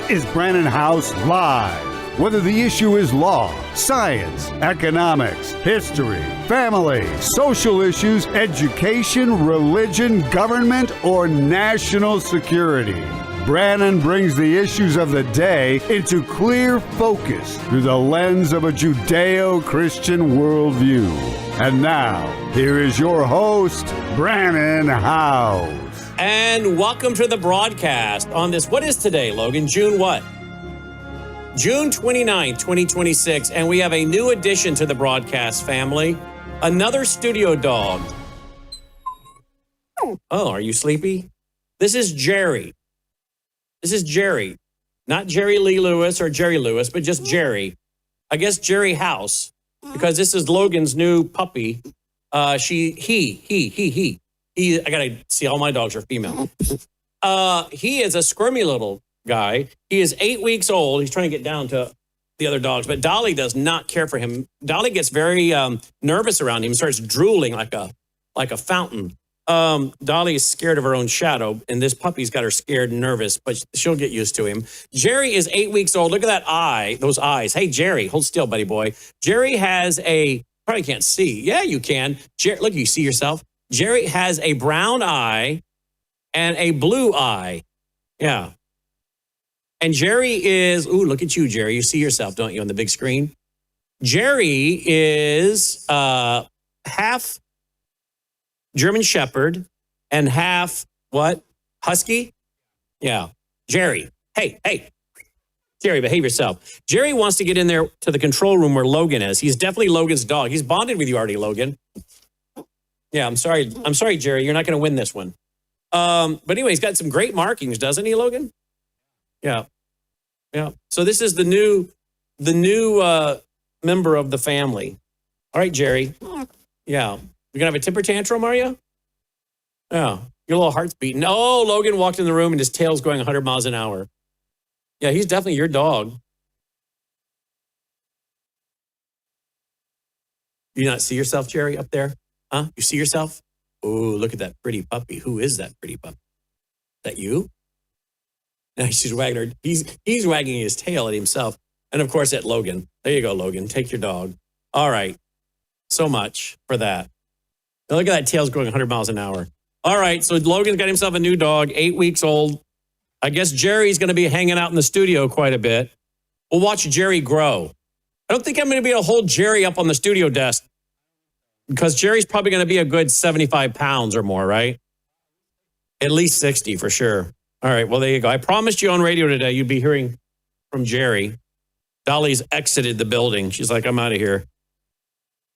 is Brannon Howse Live. Whether the issue is law, science, economics, history, family, social issues, education, religion, government, or national security, Brannon brings the issues of the day into clear focus through the lens of a Judeo-Christian worldview. And now, here is your host, Brannon Howse. And welcome to the broadcast on this, what is today, Logan? June what? June 29th, 2026, and we have a new addition to the broadcast family, another studio dog. Oh, are you sleepy? This is Jerry. This is Jerry. Not Jerry Lee Lewis or Jerry Lewis, but just Jerry. I guess Jerry Howse, because this is Logan's new puppy. I gotta see, all my dogs are female. He is a squirmy little guy. He is 8 weeks old. He's trying to get down to the other dogs, but Dolly does not care for him. Dolly gets very nervous around him, starts drooling like a fountain. Dolly is scared of her own shadow, and this puppy's got her scared and nervous, but she'll get used to him. Jerry is 8 weeks old. Look at that eye, those eyes. Hey, Jerry, hold still, buddy boy. Jerry has probably can't see. Yeah, you can. Look, you see yourself. Jerry has a brown eye and a blue eye. Yeah. And Jerry is, ooh, look at you, Jerry. You see yourself, don't you, on the big screen? Jerry is half German Shepherd and half, what? Husky? Yeah. Jerry. Hey. Jerry, behave yourself. Jerry wants to get in there to the control room where Logan is. He's definitely Logan's dog. He's bonded with you already, Logan. Yeah, I'm sorry, Jerry. You're not going to win this one. But anyway, he's got some great markings, doesn't he, Logan? Yeah. So this is the new member of the family. All right, Jerry. Yeah. You're going to have a temper tantrum, are you? Yeah. Your little heart's beating. Oh, Logan walked in the room and his tail's going 100 miles an hour. Yeah, he's definitely your dog. You not see yourself, Jerry, up there? Huh? You see yourself? Oh, look at that pretty puppy. Who is that pretty puppy? Is that you? Now she's wagging her. He's wagging his tail at himself. And of course at Logan. There you go, Logan. Take your dog. All right. So much for that. Now look at that tail's going 100 miles an hour. All right. So Logan's got himself a new dog, 8 weeks old. I guess Jerry's going to be hanging out in the studio quite a bit. We'll watch Jerry grow. I don't think I'm going to be able to hold Jerry up on the studio desk because Jerry's probably going to be a good 75 pounds or more, right? At least 60 for sure. All right, well, there you go. I promised you on radio today you'd be hearing from Jerry. Dolly's exited the building. She's like, I'm out of here.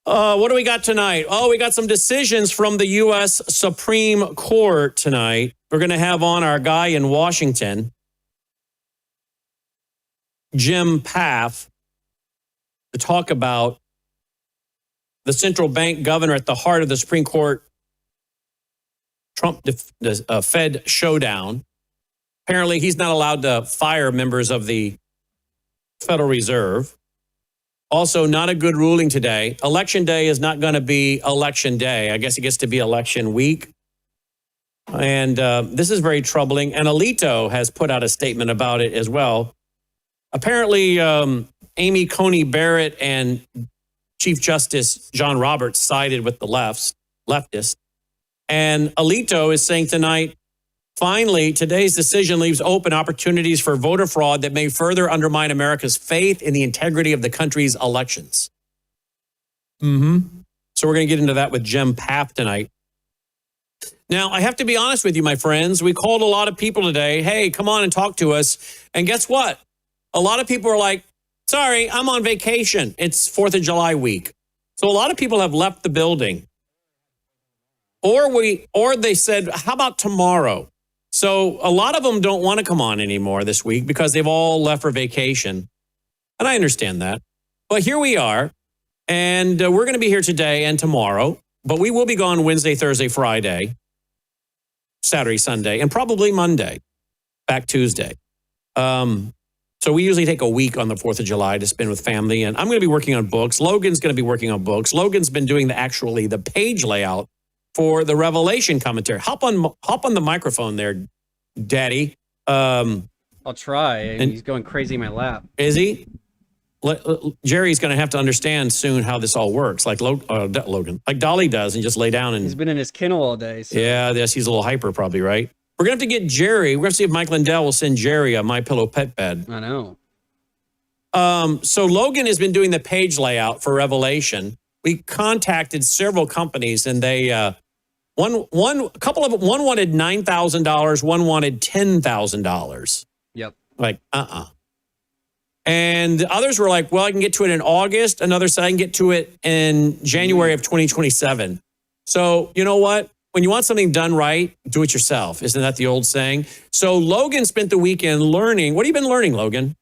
What do we got tonight? Oh, we got some decisions from the U.S. Supreme Court tonight. We're going to have on our guy in Washington, Jim Paff, to talk about the central bank governor at the heart of the Supreme Court Trump Fed showdown. Apparently, he's not allowed to fire members of the Federal Reserve. Also, not a good ruling today. Election day is not going to be election day. I guess it gets to be election week. And this is very troubling. And Alito has put out a statement about it as well. Apparently, Amy Coney Barrett and Chief Justice John Roberts sided with the leftists. And Alito is saying tonight, finally, today's decision leaves open opportunities for voter fraud that may further undermine America's faith in the integrity of the country's elections. So we're going to get into that with Jim Paff tonight. Now, I have to be honest with you, my friends. We called a lot of people today. Hey, come on and talk to us. And guess what? A lot of people are like, sorry, I'm on vacation. It's 4th of July week. So a lot of people have left the building. Or they said, how about tomorrow? So a lot of them don't want to come on anymore this week because they've all left for vacation. And I understand that. But here we are. And we're going to be here today and tomorrow. But we will be gone Wednesday, Thursday, Friday, Saturday, Sunday, and probably Monday, back Tuesday. So we usually take a week on the 4th of July to spend with family. And I'm going to be working on books. Logan's going to be working on books. Logan's been doing the page layout for the Revelation commentary. Hop on the microphone there, Daddy. I'll try. And he's going crazy in my lap. Is he? Jerry's going to have to understand soon how this all works, like Logan, like Dolly does, and just lay down and. He's been in his kennel all day. So. Yeah, yes, he's a little hyper, probably, right? We're going to have to get Jerry. We're going to see if Mike Lindell will send Jerry a My Pillow pet bed. I know. So Logan has been doing the page layout for Revelation. We contacted several companies, and they one wanted $9,000, one wanted $10,000. Yep. Like And others were like, well, I can get to it in August. Another said I can get to it in January of 2027. So you know what? When you want something done right, do it yourself. Isn't that the old saying? So Logan spent the weekend learning. What have you been learning, Logan?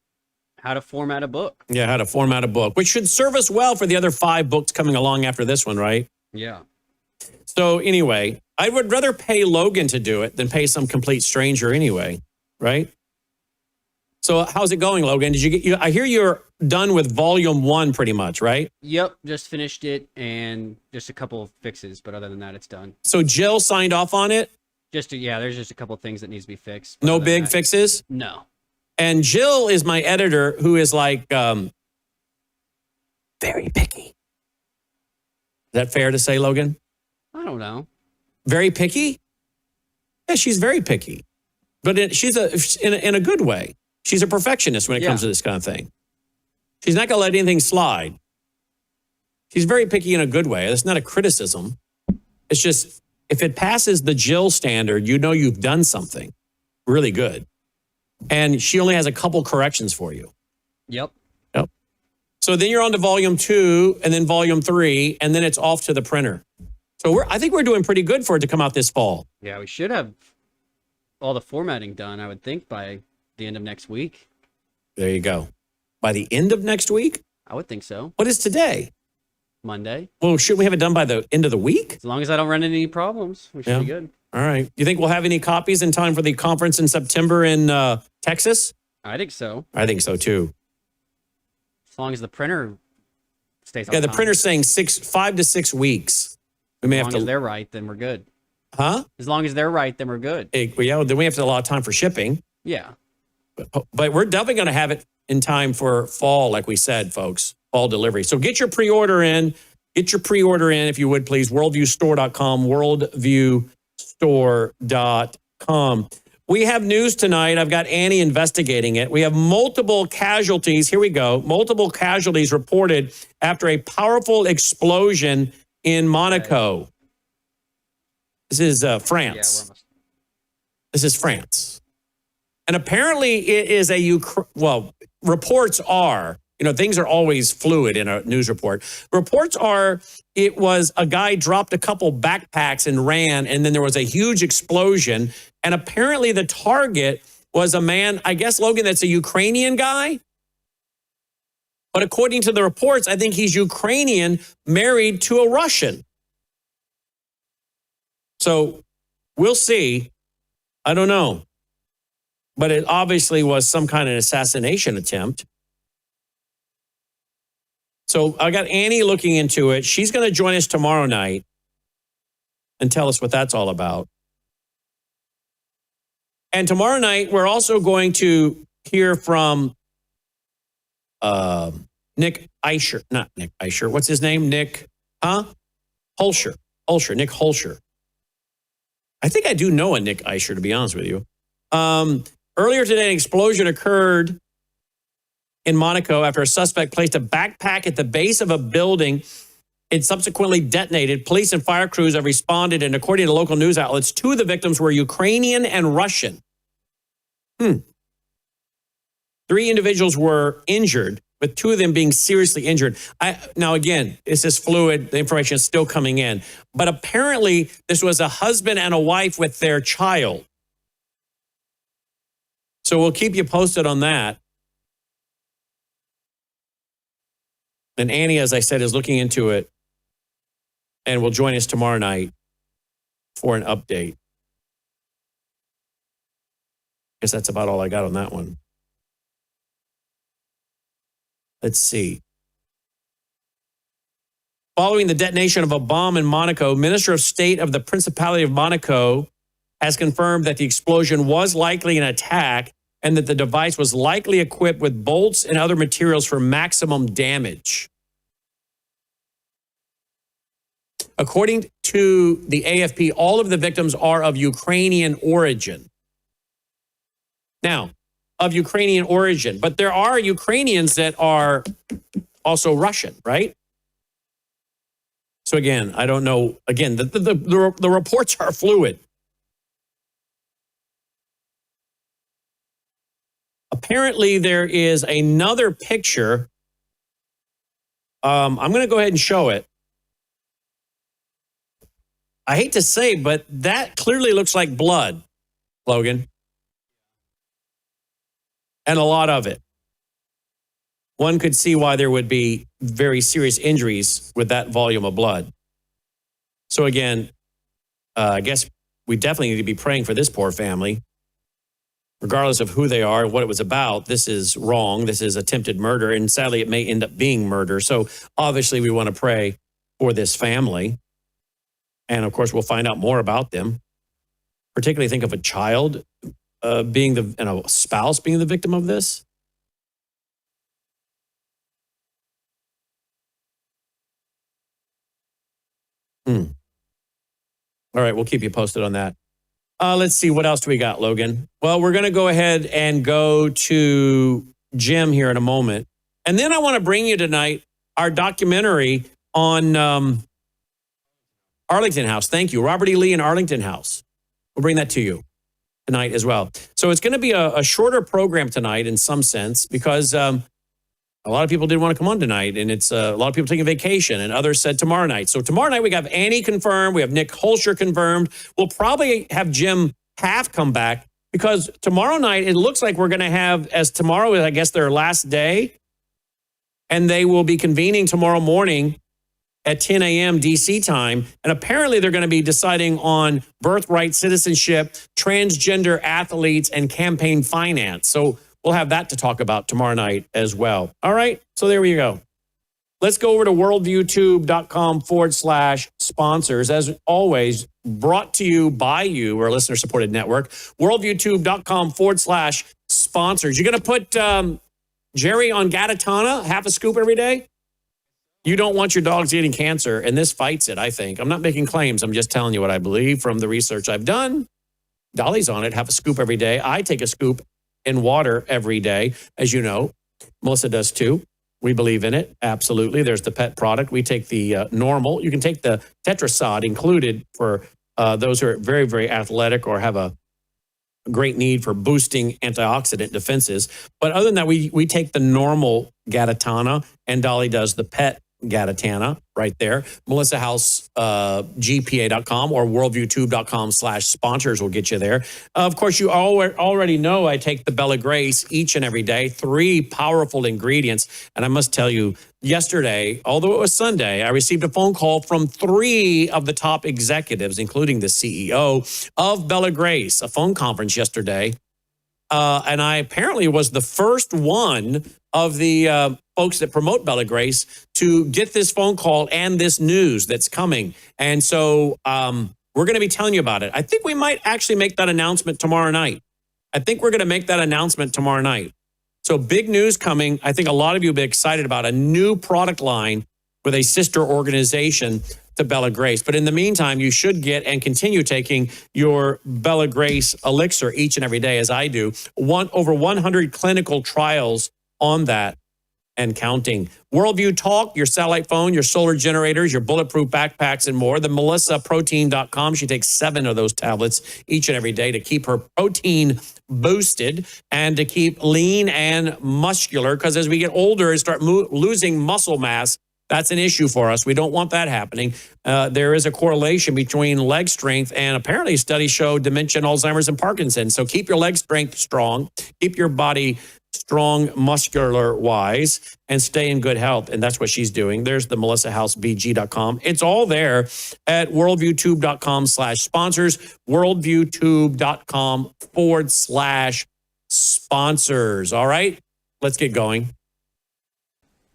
How to format a book. Yeah, how to format a book, which should serve us well for the other 5 books coming along after this one, right? Yeah. So anyway, I would rather pay Logan to do it than pay some complete stranger anyway, right? So how's it going, Logan? Did you get? I hear you're done with volume 1 pretty much, right? Yep, just finished it and just a couple of fixes, but other than that, it's done. So Jill signed off on it? There's just a couple of things that needs to be fixed. No big fixes? No. And Jill is my editor, who is like very picky. Is that fair to say, Logan? I don't know. Very picky? Yeah, she's very picky, but she's in a good way. She's a perfectionist when it comes to this kind of thing. She's not going to let anything slide. She's very picky in a good way. That's not a criticism. It's just, if it passes the Jill standard, you know you've done something really good. And she only has a couple corrections for you. Yep. So then you're on to volume 2 and then volume 3, and then it's off to the printer. So I think we're doing pretty good for it to come out this fall. Yeah, we should have all the formatting done, I would think, by the end of next week. There you go. By the end of next week? I would think so. What is today? Monday. Well, should we have it done by the end of the week? As long as I don't run into any problems, we should be good. All right. You think we'll have any copies in time for the conference in September in Texas? I think so. I think so, too. As long as the printer stays on Yeah, the time. printer's saying 5 to 6 weeks. We may As have long to. as they're right, then we're good. Huh? As long as they're right, then we're good. Yeah, then we have to allow time for shipping. Yeah. But we're definitely going to have it in time for fall, like we said, folks. Fall delivery. So get your pre-order in. Get your pre-order in, if you would, please. Worldviewstore.com. Worldviewstore.com. We have news tonight. I've got Annie investigating it. We have multiple casualties. Here we go. Multiple casualties reported after a powerful explosion in Monaco. This is France. Yeah, This is France. And apparently it is reports are, things are always fluid in a news report. Reports are it was a guy dropped a couple backpacks and ran, and then there was a huge explosion. And apparently the target was a man, I guess, Logan, that's a Ukrainian guy. But according to the reports, I think he's Ukrainian, married to a Russian. So we'll see. I don't know. But it obviously was some kind of assassination attempt. So I got Annie looking into it. She's going to join us tomorrow night and tell us what that's all about. And tomorrow night, we're also going to hear from Nick Eisher. Not Nick Eisher. What's his name? Nick, Hulsher. Nick Hulsher. I think I do know a Nick Eisher, to be honest with you. Earlier today, an explosion occurred in Monaco after a suspect placed a backpack at the base of a building. It subsequently detonated. Police and fire crews have responded, and according to local news outlets, 2 of the victims were Ukrainian and Russian. 3 individuals were injured, with 2 of them being seriously injured. Now, again, this is fluid. The information is still coming in. But apparently, this was a husband and a wife with their child. So we'll keep you posted on that. And Annie, as I said, is looking into it and will join us tomorrow night for an update. I guess that's about all I got on that one. Let's see. Following the detonation of a bomb in Monaco, Minister of State of the Principality of Monaco has confirmed that the explosion was likely an attack and that the device was likely equipped with bolts and other materials for maximum damage. According to the AFP, all of the victims are of Ukrainian origin. Now, of Ukrainian origin, but there are Ukrainians that are also Russian, right? So again, I don't know. Again, the reports are fluid. Apparently, there is another picture. I'm going to go ahead and show it. I hate to say, but that clearly looks like blood, Logan. And a lot of it. One could see why there would be very serious injuries with that volume of blood. So again, I guess we definitely need to be praying for this poor family. Regardless of who they are and what it was about, this is wrong. This is attempted murder, and sadly, it may end up being murder. So obviously, we want to pray for this family. And of course, we'll find out more about them. Particularly think of a child being and a spouse being the victim of this. All right, we'll keep you posted on that. Let's see, what else do we got, Logan? Well, we're going to go ahead and go to Jim here in a moment. And then I want to bring you tonight our documentary on Arlington House. Thank you. Robert E. Lee and Arlington House. We'll bring that to you tonight as well. So it's going to be a shorter program tonight in some sense because a lot of people didn't want to come on tonight, and it's a lot of people taking vacation, and others said tomorrow night. So tomorrow night, we have Annie confirmed. We have Nick Holscher confirmed. We'll probably have Jim Half come back because tomorrow night, it looks like we're going to have, as tomorrow is, I guess, their last day, and they will be convening tomorrow morning at 10 a.m. DC time. And apparently, they're going to be deciding on birthright citizenship, transgender athletes, and campaign finance. So we'll have that to talk about tomorrow night as well. All right, so there we go. Let's go over to worldviewtube.com/sponsors. As always, brought to you by you, we're a listener-supported network. Worldviewtube.com/sponsors. You're going to put Jerry on Gatatana, half a scoop every day? You don't want your dogs eating cancer, and this fights it, I think. I'm not making claims. I'm just telling you what I believe from the research I've done. Dolly's on it, half a scoop every day. I take a scoop in water every day, as you know. Melissa does too. We believe in it. Absolutely. There's the pet product. We take the normal. You can take the Tetrasod included for those who are very, very athletic or have a great need for boosting antioxidant defenses. But other than that, we take the normal Gatatana, and Dolly does the pet Gatatana right there. Melissa House, GPA.com or worldviewtube.com/sponsors will get you there. Of course, you already know I take the Bella Grace each and every day, 3 powerful ingredients. And I must tell you, yesterday, although it was Sunday, I received a phone call from 3 of the top executives, including the CEO of Bella Grace, a phone conference yesterday. And I apparently was the first one of the folks that promote Bella Grace to get this phone call and this news that's coming. And so we're going to be telling you about it. I think we might actually make that announcement tomorrow night. So big news coming. I think a lot of you will be excited about a new product line with a sister organization to Bella Grace. But in the meantime, you should get and continue taking your Bella Grace elixir each and every day, as I do. Over 100 clinical trials on that and counting. Worldview Talk, your satellite phone, your solar generators, your bulletproof backpacks, and more. The MelissaProtein.com. She takes 7 of those tablets each and every day to keep her protein boosted and to keep lean and muscular. Because as we get older and start losing muscle mass, that's an issue for us. We don't want that happening. There is a correlation between leg strength and apparently studies show dementia, Alzheimer's, and Parkinson's. So keep your leg strength strong. Keep your body strong, muscular-wise, and stay in good health. And that's what she's doing. There's the MelissaHouseBG.com. It's all there at worldviewtube.com/sponsors, worldviewtube.com/sponsors. All right, let's get going.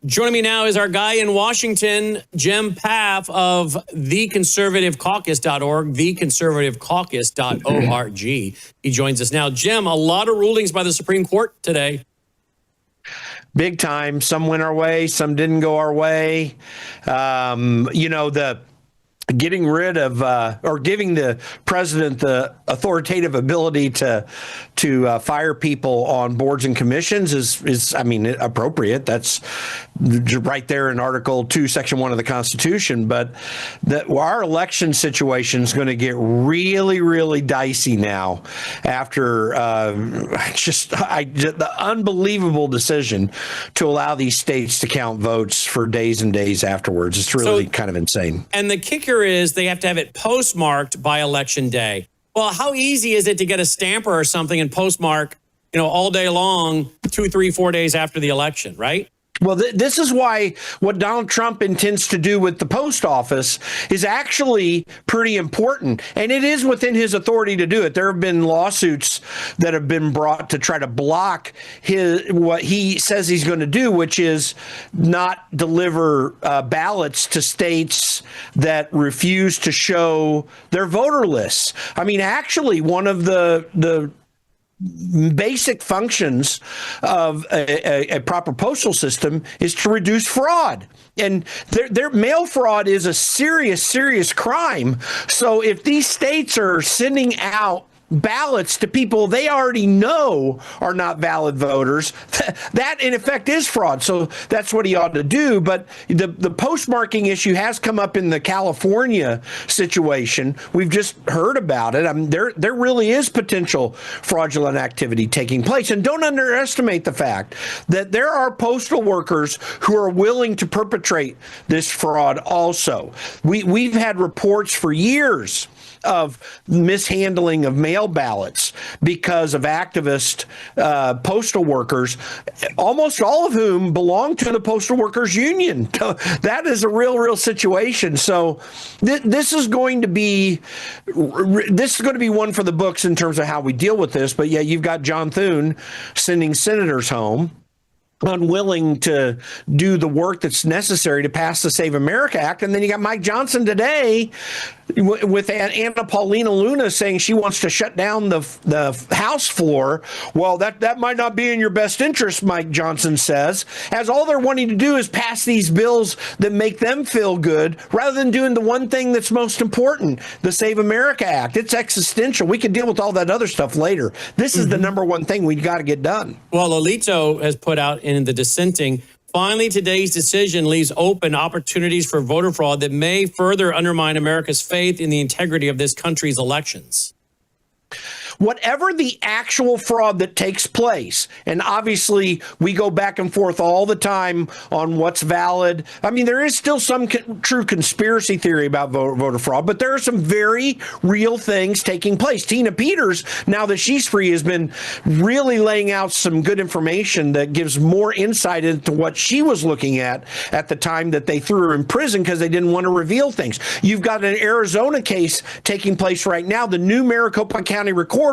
Joining me now is our guy in Washington, Jim Paff of theconservativecaucus.org, theconservativecaucus.org. He joins us now. Jim, a lot of rulings by the Supreme Court today. Big time. Some went our way, some didn't go our way. The getting rid of or giving the president the authoritative ability to fire people on boards and commissions is appropriate. That's right there in Article 2, Section 1 of the Constitution. But our election situation is going to get really, really dicey now after the unbelievable decision to allow these states to count votes for days and days afterwards. It's really kind of insane. And the kicker is they have to have it postmarked by Election Day. Well, how easy is it to get a stamper or something and postmark, all day long, 2, 3, 4 days after the election, right? Well, this is why what Donald Trump intends to do with the post office is actually pretty important, and it is within his authority to do it. There have been lawsuits that have been brought to try to block what he says he's going to do, which is not deliver ballots to states that refuse to show their voter lists. I mean, actually, one of the basic functions of a proper postal system is to reduce fraud. And their mail fraud is a serious crime. So if these states are sending out ballots to people they already know are not valid voters, that in effect is fraud. So that's what he ought to do. But the postmarking issue has come up in the California situation. We've just heard about it. I mean, there really is potential fraudulent activity taking place. And don't underestimate the fact that there are postal workers who are willing to perpetrate this fraud also. We've had reports for years of mishandling of mail ballots because of activist postal workers, almost all of whom belong to the Postal Workers Union. That is a real situation. So this is going to be one for the books in terms of how we deal with this. But yeah, you've got John Thune sending senators home, unwilling to do the work that's necessary to pass the Save America Act. And then you got Mike Johnson today with Anna Paulina Luna saying she wants to shut down the House floor. Well, that might not be in your best interest, Mike Johnson says, as all they're wanting to do is pass these bills that make them feel good rather than doing the one thing that's most important, the Save America Act. It's existential. We can deal with all that other stuff later. This is the number one thing we've got to get done. Well, Alito has put out in the dissenting, finally, today's decision leaves open opportunities for voter fraud that may further undermine America's faith in the integrity of this country's elections. Whatever the actual fraud that takes place, and obviously we go back and forth all the time on what's valid. I mean, there is still some true conspiracy theory about voter fraud, but there are some very real things taking place. Tina Peters, now that she's free, has been really laying out some good information that gives more insight into what she was looking at the time that they threw her in prison because they didn't want to reveal things. You've got an Arizona case taking place right now. The new Maricopa County recorder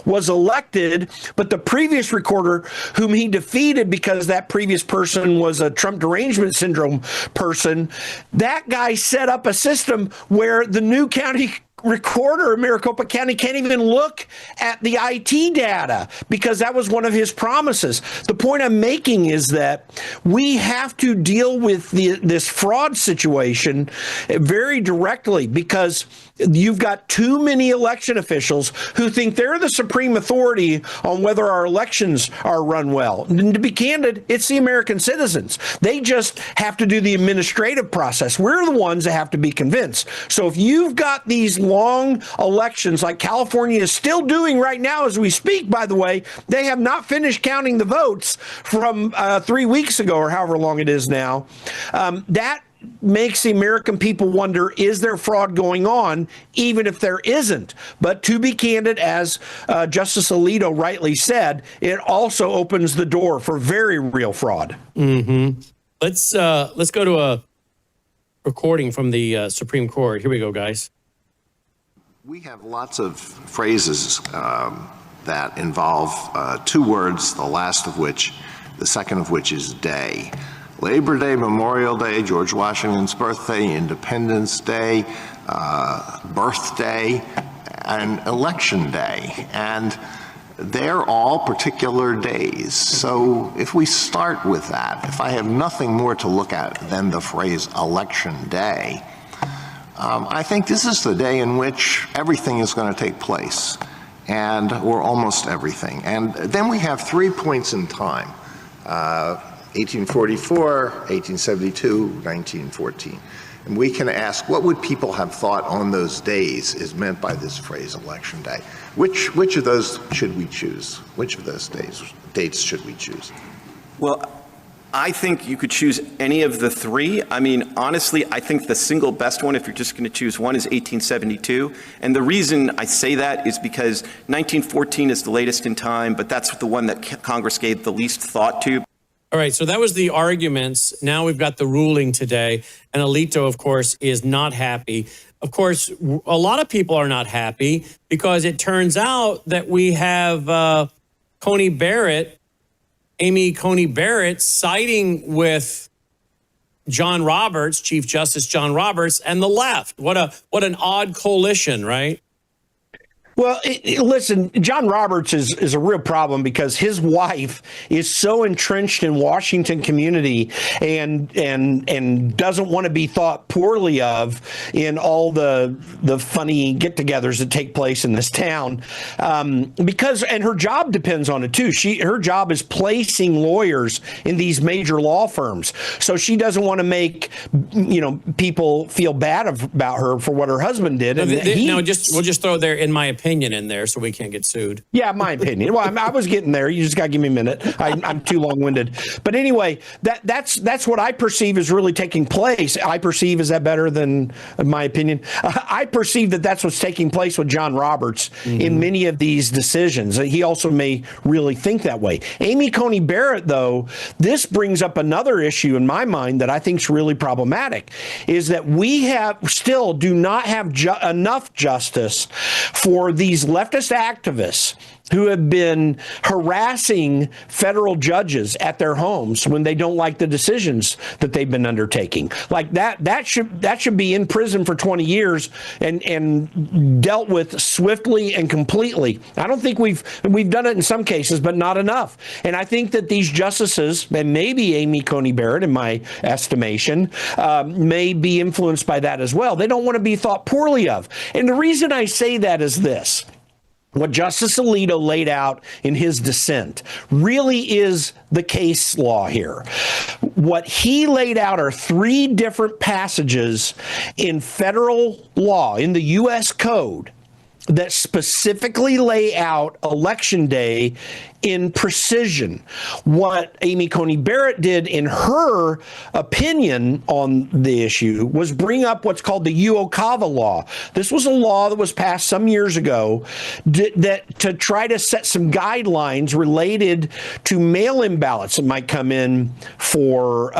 was elected, but the previous recorder, whom he defeated because that previous person was a Trump derangement syndrome person, that guy set up a system where the new county recorder in Maricopa County can't even look at the IT data because that was one of his promises. The point I'm making is that we have to deal with this fraud situation very directly because you've got too many election officials who think they're the supreme authority on whether our elections are run well. And to be candid, it's the American citizens. They just have to do the administrative process. We're the ones that have to be convinced. So if you've got these long elections like California is still doing right now as we speak, by the way, they have not finished counting the votes from 3 weeks ago or however long it is now. That makes the American people wonder, is there fraud going on, even if there isn't? But to be candid, as Justice Alito rightly said, it also opens the door for very real fraud. Mm-hmm. Let's go to a recording from the Supreme Court. Here we go, guys. We have lots of phrases that involve two words, the second of which is day. Labor Day, Memorial Day, George Washington's birthday, Independence Day, birthday, and Election Day. And they're all particular days. So if we start with that, if I have nothing more to look at than the phrase Election Day, I think this is the day in which everything is going to take place, or almost everything. And then we have 3 points in time, 1844, 1872, 1914. And we can ask, what would people have thought on those days is meant by this phrase, Election Day? Which of those should we choose? Which of those dates should we choose? Well, I think you could choose any of the three. I mean, honestly, I think the single best one, if you're just going to choose one, is 1872. And the reason I say that is because 1914 is the latest in time, but that's the one that Congress gave the least thought to. All right, so that was the arguments. Now we've got the ruling today. And Alito, of course, is not happy. Of course, a lot of people are not happy because it turns out that we have Amy Coney Barrett, siding with John Roberts, Chief Justice John Roberts, and the left. What an odd coalition, right? Well, listen, John Roberts is a real problem because his wife is so entrenched in Washington community and doesn't want to be thought poorly of in all the funny get-togethers that take place in this town, because her job depends on it too. Her job is placing lawyers in these major law firms, so she doesn't want to make people feel bad about her for what her husband did. We'll just throw there, in my opinion, in there so we can't get sued. Yeah, my opinion. Well, I was getting there. You just got to give me a minute. I'm too long-winded. But anyway, that's what I perceive is really taking place. Is that better than my opinion? I perceive that's what's taking place with John Roberts in many of these decisions. He also may really think that way. Amy Coney Barrett, though, this brings up another issue in my mind that I think is really problematic, is that we still do not have enough justice for these leftist activists who have been harassing federal judges at their homes when they don't like the decisions that they've been undertaking. Like that should be in prison for 20 years and dealt with swiftly and completely. I don't think we've done it in some cases, but not enough. And I think that these justices, and maybe Amy Coney Barrett, in my estimation, may be influenced by that as well. They don't want to be thought poorly of. And the reason I say that is this. What Justice Alito laid out in his dissent really is the case law here. What he laid out are 3 different passages in federal law, in the U.S. Code, that specifically lay out Election Day in precision. What Amy Coney Barrett did in her opinion on the issue was bring up what's called the Uocava law. This was a law that was passed some years ago that to try to set some guidelines related to mail-in ballots that might come in for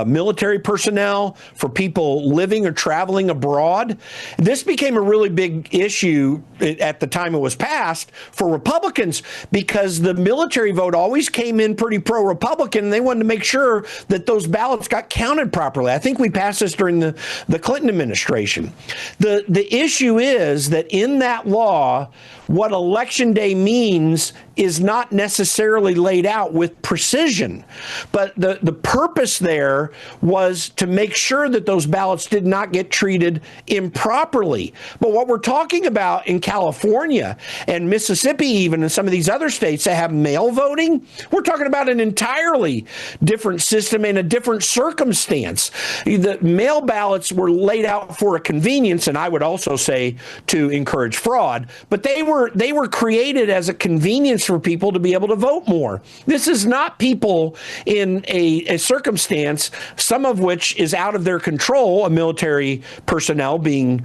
military personnel, for people living or traveling abroad. This became a really big issue at the time it was passed for Republicans because the military vote always came in pretty pro-Republican, and they wanted to make sure that those ballots got counted properly. I think we passed this during the Clinton administration. The issue is that in that law, what Election Day means is not necessarily laid out with precision. But the purpose there was to make sure that those ballots did not get treated improperly. But what we're talking about in California and Mississippi, even in some of these other states that have mail voting, we're talking about an entirely different system and a different circumstance. The mail ballots were laid out for a convenience, and I would also say to encourage fraud, but they were created as a convenience for people to be able to vote more. This is not people in a circumstance, some of which is out of their control, a military personnel being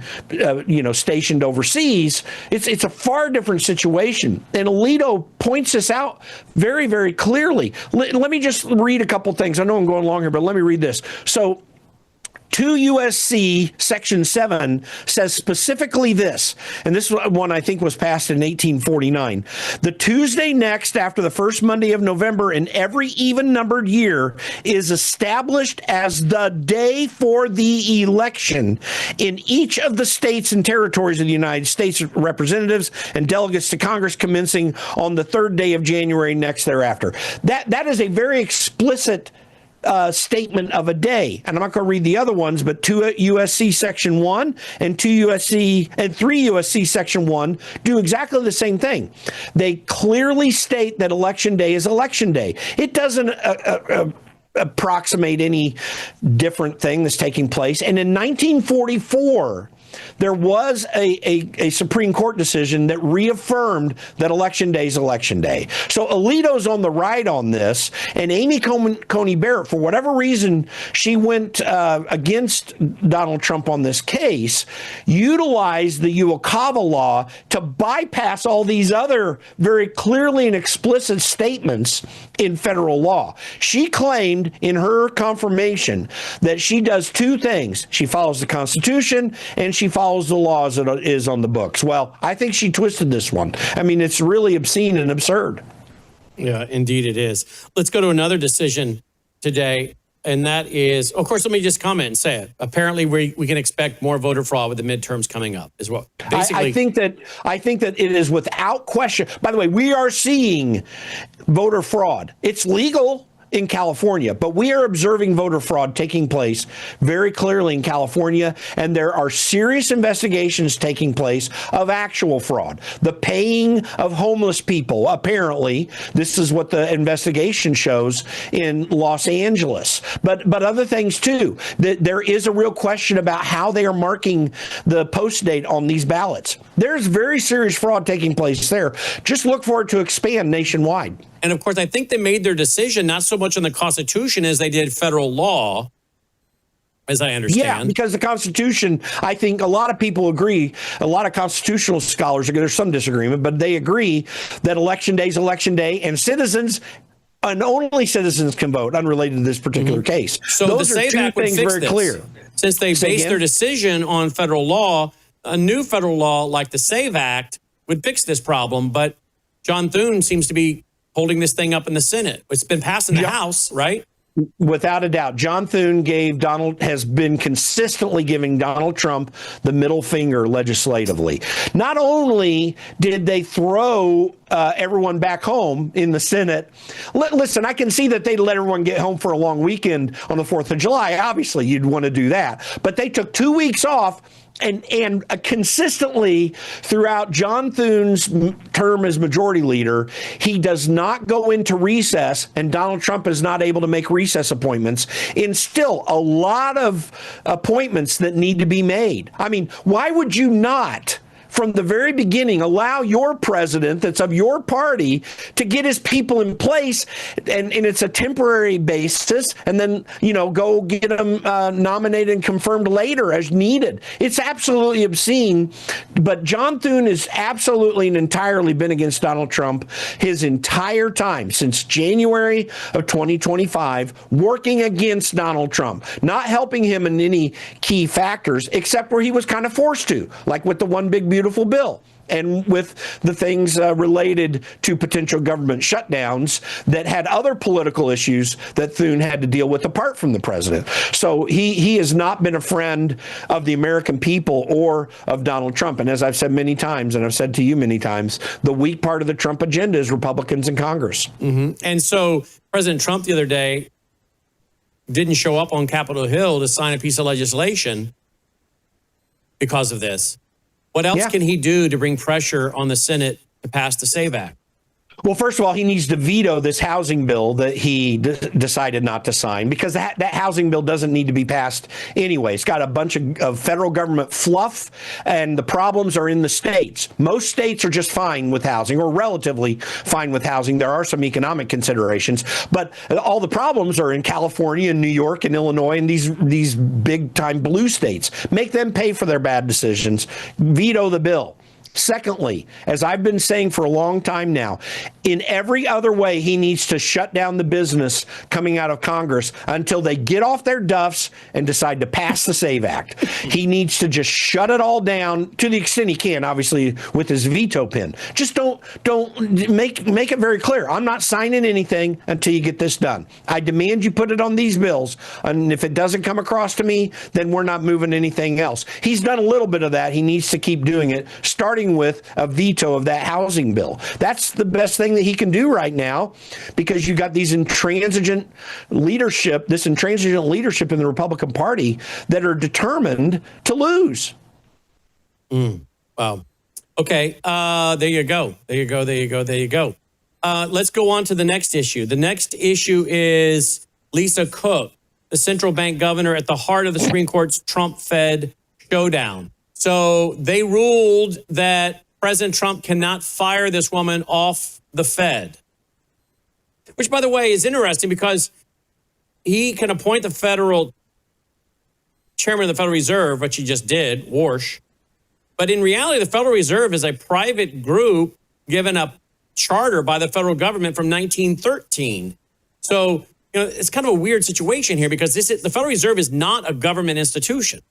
stationed overseas. It's a far different situation. And Alito points this out very, very clearly. Let me just read a couple things. I know I'm going long here, but let me read this. So 2 USC Section 7 says specifically this, and this one I think was passed in 1849. The Tuesday next after the first Monday of November in every even-numbered year is established as the day for the election in each of the states and territories of the United States representatives and delegates to Congress commencing on the third day of January next thereafter. That is a very explicit statement of a day. And I'm not going to read the other ones, but 2 USC Section 1 and 2 USC and 3 USC Section 1 do exactly the same thing. They clearly state that Election Day is Election Day. It doesn't approximate any different thing that's taking place. And in 1944, there was a Supreme Court decision that reaffirmed that Election Day is Election Day. So Alito's on the right on this, and Amy Coney Barrett, for whatever reason, she went against Donald Trump on this case, utilized the Uokava law to bypass all these other very clearly and explicit statements in federal law. She claimed in her confirmation that she does two things. She follows the Constitution and she follows the laws that is on the books. Well, I think she twisted this one. I mean, it's really obscene and absurd. Yeah, indeed it is. Let's go to another decision today, and that is, of course, let me just comment and say it. Apparently, we can expect more voter fraud with the midterms coming up, is what basically. I think that it is without question. By the way, we are seeing voter fraud. It's legal in California, but we are observing voter fraud taking place very clearly in California, and there are serious investigations taking place of actual fraud. The paying of homeless people, apparently, this is what the investigation shows in Los Angeles, but other things too. There is a real question about how they are marking the post date on these ballots. There's very serious fraud taking place there. Just look for it to expand nationwide. And of course, I think they made their decision not so much on the Constitution as they did federal law, as I understand. Yeah, because the Constitution, I think a lot of people agree, a lot of constitutional scholars, there's some disagreement, but they agree that Election Day is Election Day, and citizens, and only citizens can vote, unrelated to this particular case. So those the are SAVE two Act would things fix very this. clear. Since they Say based again? their decision on federal law, a new federal law like the SAVE Act would fix this problem, but John Thune seems to be holding this thing up in the Senate. It's been passed in the House, right? Without a doubt. John Thune has been consistently giving Donald Trump the middle finger legislatively. Not only did they throw everyone back home in the Senate. Listen, I can see that they let everyone get home for a long weekend on the 4th of July. Obviously, you'd want to do that. But they took 2 weeks off. And consistently throughout John Thune's term as majority leader, he does not go into recess, and Donald Trump is not able to make recess appointments in still a lot of appointments that need to be made. I mean, why would you not, from the very beginning, allow your president that's of your party to get his people in place, and it's a temporary basis, and then, go get them nominated and confirmed later as needed? It's absolutely obscene, but John Thune has absolutely and entirely been against Donald Trump his entire time, since January of 2025, working against Donald Trump, not helping him in any key factors, except where he was kind of forced to, like with the One Big Beautiful Bill, and with the things related to potential government shutdowns that had other political issues that Thune had to deal with apart from the president. So he has not been a friend of the American people or of Donald Trump. And as I've said many times, and I've said to you many times, the weak part of the Trump agenda is Republicans in Congress. Mm-hmm. And so President Trump the other day didn't show up on Capitol Hill to sign a piece of legislation because of this. What else can he do to bring pressure on the Senate to pass the SAVE Act? Well, first of all, he needs to veto this housing bill that he decided not to sign, because that housing bill doesn't need to be passed anyway. It's got a bunch of federal government fluff, and the problems are in the states. Most states are just fine with housing, or relatively fine with housing. There are some economic considerations, but all the problems are in California and New York and Illinois and these big-time blue states. Make them pay for their bad decisions. Veto the bill. Secondly, as I've been saying for a long time now, in every other way, he needs to shut down the business coming out of Congress until they get off their duffs and decide to pass the SAVE Act. He needs to just shut it all down to the extent he can, obviously, with his veto pen. Just don't make it very clear. I'm not signing anything until you get this done. I demand you put it on these bills, and if it doesn't come across to me, then we're not moving anything else. He's done a little bit of that. He needs to keep doing it, starting with a veto of that housing bill. That's the best thing that he can do right now, because you got these intransigent leadership in the Republican Party that are determined to lose. Wow. Okay. There you go. Let's go on to the next issue. The next issue is Lisa Cook, the central bank governor, at the heart of the Supreme Court's Trump-Fed showdown. So they ruled that President Trump cannot fire this woman off the Fed, which, by the way, is interesting because he can appoint the federal chairman of the Federal Reserve, which he just did, Warsh. But in reality, the Federal Reserve is a private group given a charter by the federal government from 1913. So, it's kind of a weird situation here because the Federal Reserve is not a government institution.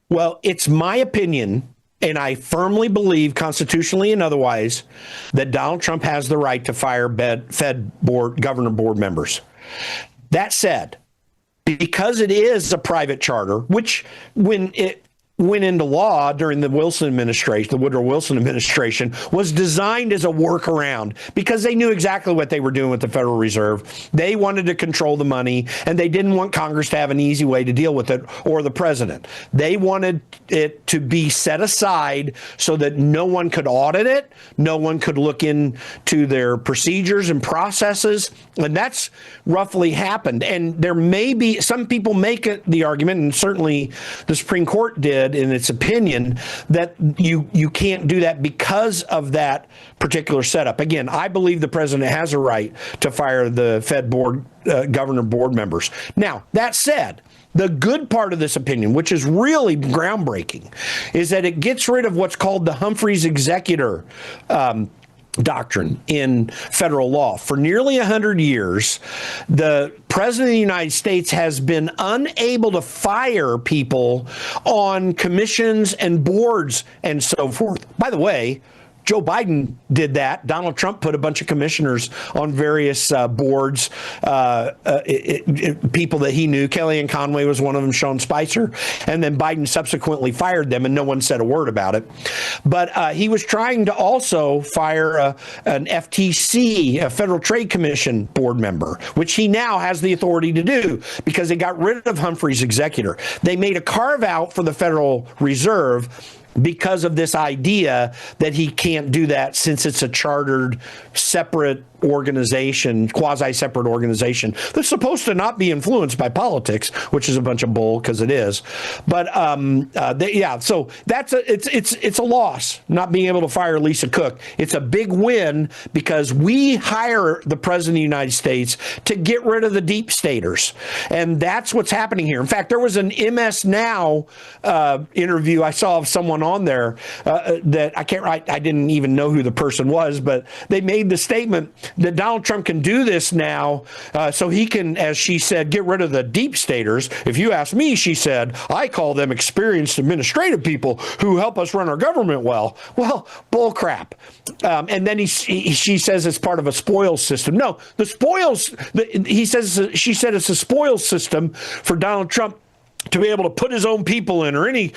Well, it's my opinion, and I firmly believe, constitutionally and otherwise, that Donald Trump has the right to fire Fed governor board members. That said, because it is a private charter, which when it went into law during the Woodrow Wilson administration, was designed as a workaround because they knew exactly what they were doing with the Federal Reserve. They wanted to control the money, and they didn't want Congress to have an easy way to deal with it, or the president. They wanted it to be set aside so that no one could audit it, no one could look into their procedures and processes, and that's roughly happened. And there may be, some people make it the argument, and certainly the Supreme Court did, in its opinion, that you can't do that because of that particular setup. Again, I believe the president has a right to fire the Fed governor board members. Now, that said, the good part of this opinion, which is really groundbreaking, is that it gets rid of what's called the Humphreys executor doctrine in federal law. For nearly 100 years, the president of the United States has been unable to fire people on commissions and boards and so forth. By the way, Joe Biden did that. Donald Trump put a bunch of commissioners on various boards, people that he knew. Kellyanne Conway was one of them, Sean Spicer. And then Biden subsequently fired them, and no one said a word about it. But he was trying to also fire an FTC, a Federal Trade Commission board member, which he now has the authority to do because they got rid of Humphrey's executor. They made a carve out for the Federal Reserve because of this idea that he can't do that since it's a chartered, separate organization, quasi-separate organization that's supposed to not be influenced by politics, which is a bunch of bull because it is. But so that's it's a loss not being able to fire Lisa Cook. It's a big win because we hire the president of the United States to get rid of the deep staters, and that's what's happening here. In fact, there was an MS Now interview I saw of someone on there that I didn't even know who the person was, but they made the statement that Donald Trump can do this now so he can, as she said, get rid of the deep staters. If you ask me, she said, I call them experienced administrative people who help us run our government well. Well, bull crap. And then she says it's part of a spoils system. No, the spoils, she said it's a spoils system for Donald Trump to be able to put his own people in, or any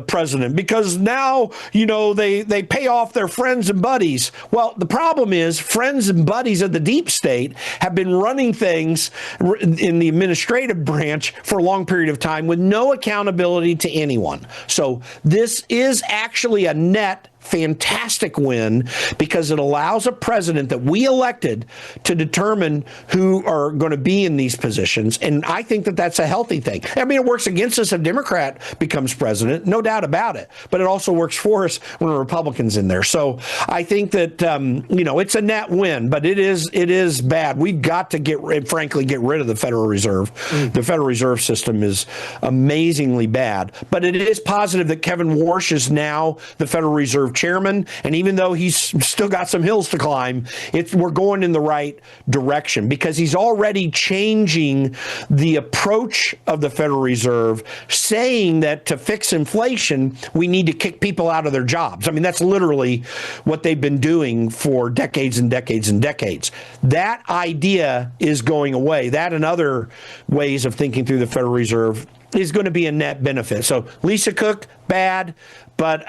president, because now, they pay off their friends and buddies. Well, the problem is friends and buddies of the deep state have been running things in the administrative branch for a long period of time with no accountability to anyone. So this is actually a net fantastic win because it allows a president that we elected to determine who are going to be in these positions. And I think that that's a healthy thing. I mean, it works against us if a Democrat becomes president, no doubt about it. But it also works for us when a Republican's in there. So I think that, it's a net win, but it is bad. We've got to get rid of the Federal Reserve. The Federal Reserve System is amazingly bad. But it is positive that Kevin Warsh is now the Federal Reserve chairman, and even though he's still got some hills to climb, we're going in the right direction because he's already changing the approach of the Federal Reserve, saying that to fix inflation, we need to kick people out of their jobs. I mean, that's literally what they've been doing for decades and decades and decades. That idea is going away. That and other ways of thinking through the Federal Reserve is going to be a net benefit. So Lisa Cook, bad, but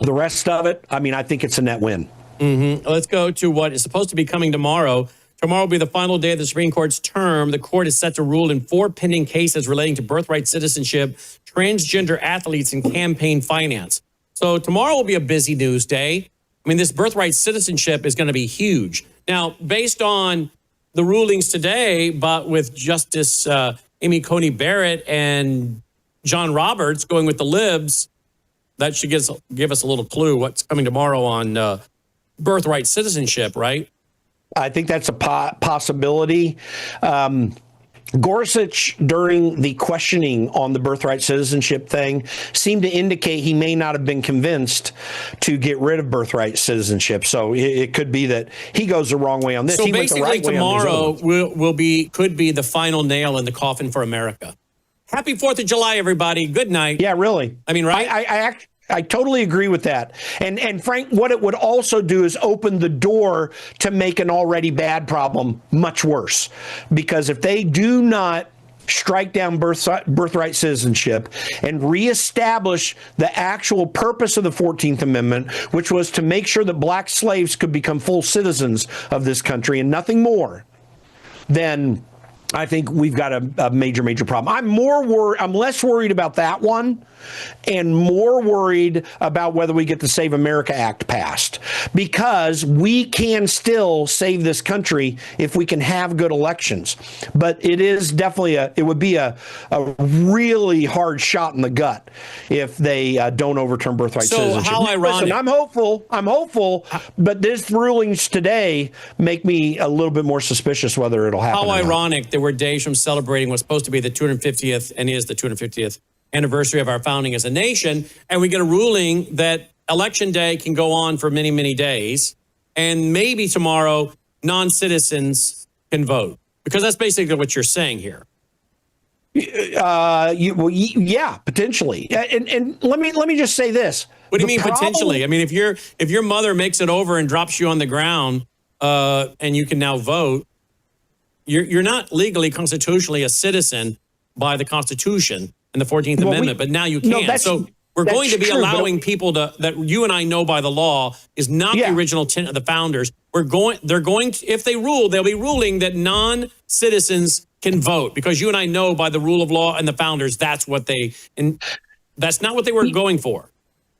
the rest of it, I mean, I think it's a net win. Mm-hmm. Let's go to what is supposed to be coming tomorrow. Tomorrow will be the final day of the Supreme Court's term. The court is set to rule in 4 pending cases relating to birthright citizenship, transgender athletes, and campaign finance. So tomorrow will be a busy news day. I mean, this birthright citizenship is going to be huge. Now, based on the rulings today, but with Justice Amy Coney Barrett and John Roberts going with the libs, that should give us a little clue what's coming tomorrow on birthright citizenship, right? I think that's a possibility. Gorsuch, during the questioning on the birthright citizenship thing, seemed to indicate he may not have been convinced to get rid of birthright citizenship. So it could be that he goes the wrong way on this. So he basically, went the right tomorrow way could be the final nail in the coffin for America. Happy 4th of July, everybody. Good night. Yeah, really. I mean, right? I totally agree with that. And Frank, what it would also do is open the door to make an already bad problem much worse. Because if they do not strike down birthright citizenship and reestablish the actual purpose of the 14th Amendment, which was to make sure that black slaves could become full citizens of this country and nothing more, then I think we've got a major, major problem. I'm less worried about that one and more worried about whether we get the Save America Act passed, because we can still save this country if we can have good elections. But it is definitely it would be a really hard shot in the gut if they don't overturn birthright citizenship. How ironic. Listen, I'm hopeful, but these rulings today make me a little bit more suspicious whether it'll happen. How ironic that we're days from celebrating what's supposed to be the 250th and is the 250th anniversary of our founding as a nation, and we get a ruling that election day can go on for many, many days, and maybe tomorrow non-citizens can vote, because that's basically what you're saying here. Yeah, potentially. And let me just say this. What do you mean potentially? I mean, if your mother makes it over and drops you on the ground, and you can now vote, you're not legally, constitutionally a citizen by the Constitution and the 14th Amendment, but now you can. No, so we're going to be allowing people that you and I know by the law is not the original intent of the founders. They're going to, if they rule, they'll be ruling that non-citizens can vote, because you and I know by the rule of law and the founders, that's not what they were going for.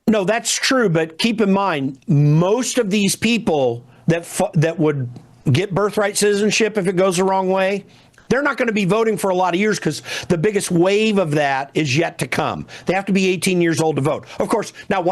No, that's true. But keep in mind, most of these people that would get birthright citizenship if it goes the wrong way, they're not going to be voting for a lot of years, because the biggest wave of that is yet to come. They have to be 18 years old to vote. Of course, now,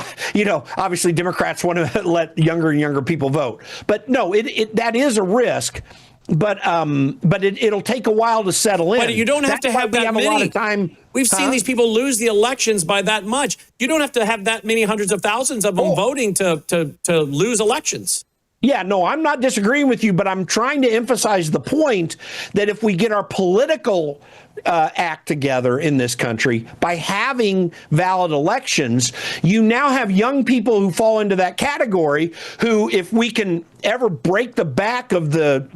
obviously Democrats want to let younger and younger people vote. But no, that is a risk. But it'll take a while to settle in. But you don't have to have that many. A lot of time. We've seen these people lose the elections by that much. You don't have to have that many hundreds of thousands of them voting to lose elections. Yeah, no, I'm not disagreeing with you, but I'm trying to emphasize the point that if we get our political act together in this country by having valid elections, you now have young people who fall into that category who, if we can ever break the back of the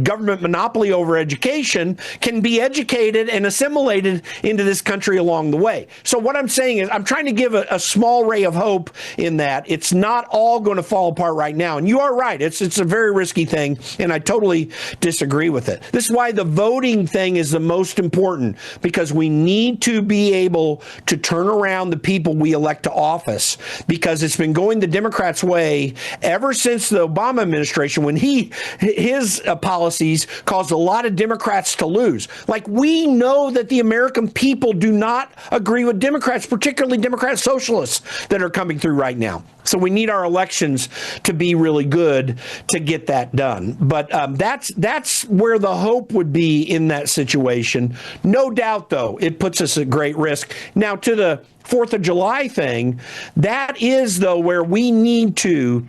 government monopoly over education, can be educated and assimilated into this country along the way. So what I'm saying is I'm trying to give a small ray of hope in that it's not all going to fall apart right now. And you are right. It's a very risky thing, and I totally disagree with it. This is why the voting thing is the most important important because we need to be able to turn around the people we elect to office, because it's been going the Democrats' way ever since the Obama administration, when his policies caused a lot of Democrats to lose. Like, we know that the American people do not agree with Democrats, particularly Democrat socialists that are coming through right now. So we need our elections to be really good to get that done. But that's where the hope would be in that situation. No doubt, though, it puts us at great risk. Now, to the 4th of July thing, that is, though, where we need to,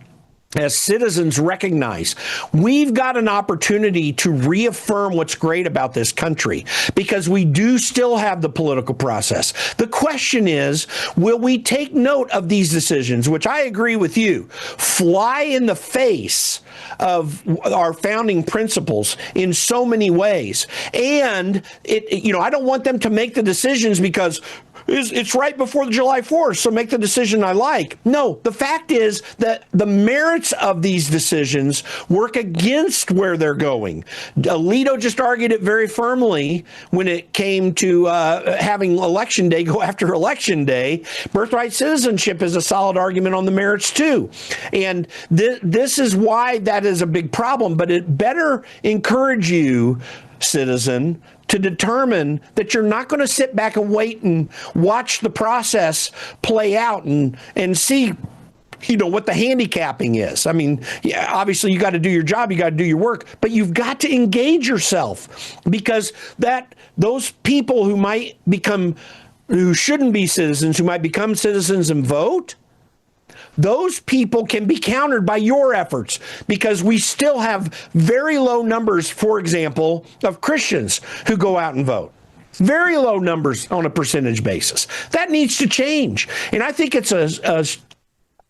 as citizens, recognize we've got an opportunity to reaffirm what's great about this country, because we do still have the political process. The question is, will we take note of these decisions, which I agree with you, fly in the face of our founding principles in so many ways? And I don't want them to make the decisions because it's right before the July 4th, so make the decision I like. No, the fact is that the merits of these decisions work against where they're going. Alito just argued it very firmly when it came to having Election Day go after Election Day. Birthright citizenship is a solid argument on the merits, too. And this is why that is a big problem, but it better encourage you, citizen, to determine that you're not going to sit back and wait and watch the process play out and see what the handicapping is. I mean, yeah, obviously you got to do your job, you got to do your work, but you've got to engage yourself, because those people who shouldn't be citizens, who might become citizens and vote, those people can be countered by your efforts, because we still have very low numbers, for example, of Christians who go out and vote. Very low numbers on a percentage basis. That needs to change. And I think it's a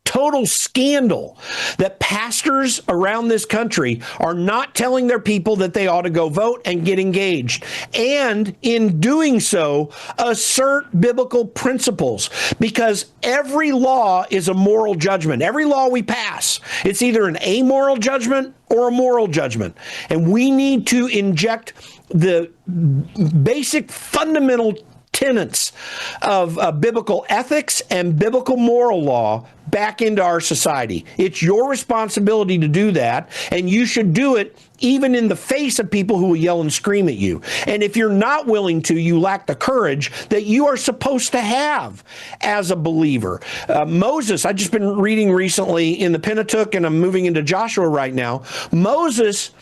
total scandal that pastors around this country are not telling their people that they ought to go vote and get engaged, and in doing so assert biblical principles, because every law is a moral judgment. Every law we pass, it's either an amoral judgment or a moral judgment, and we need to inject the basic fundamental tenets of biblical ethics and biblical moral law back into our society. It's your responsibility to do that, and you should do it even in the face of people who will yell and scream at you. And if you're not willing to, you lack the courage that you are supposed to have as a believer. Moses, I've just been reading recently in the Pentateuch, and I'm moving into Joshua right now. Moses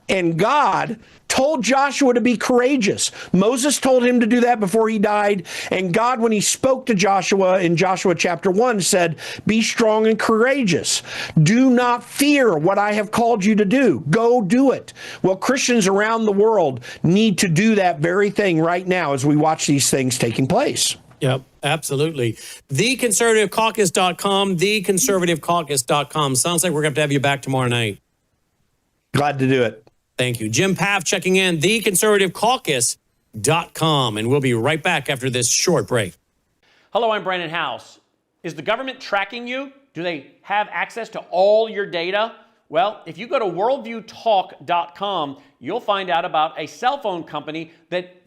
and God told Joshua to be courageous. Moses told him to do that before he died. And God, when he spoke to Joshua in Joshua chapter 1, said, be strong and courageous. Do not fear what I have called you to do. Go do it. Well, Christians around the world need to do that very thing right now as we watch these things taking place. Yep, absolutely. TheConservativeCaucus.com, TheConservativeCaucus.com. Sounds like we're going to have you back tomorrow night. Glad to do it. Thank you. Jim Paff checking in, TheConservativeCaucus.com. And we'll be right back after this short break. Hello, I'm Brannon Howse. Is the government tracking you? Do they have access to all your data? Well, if you go to worldviewtalk.com, you'll find out about a cell phone company that,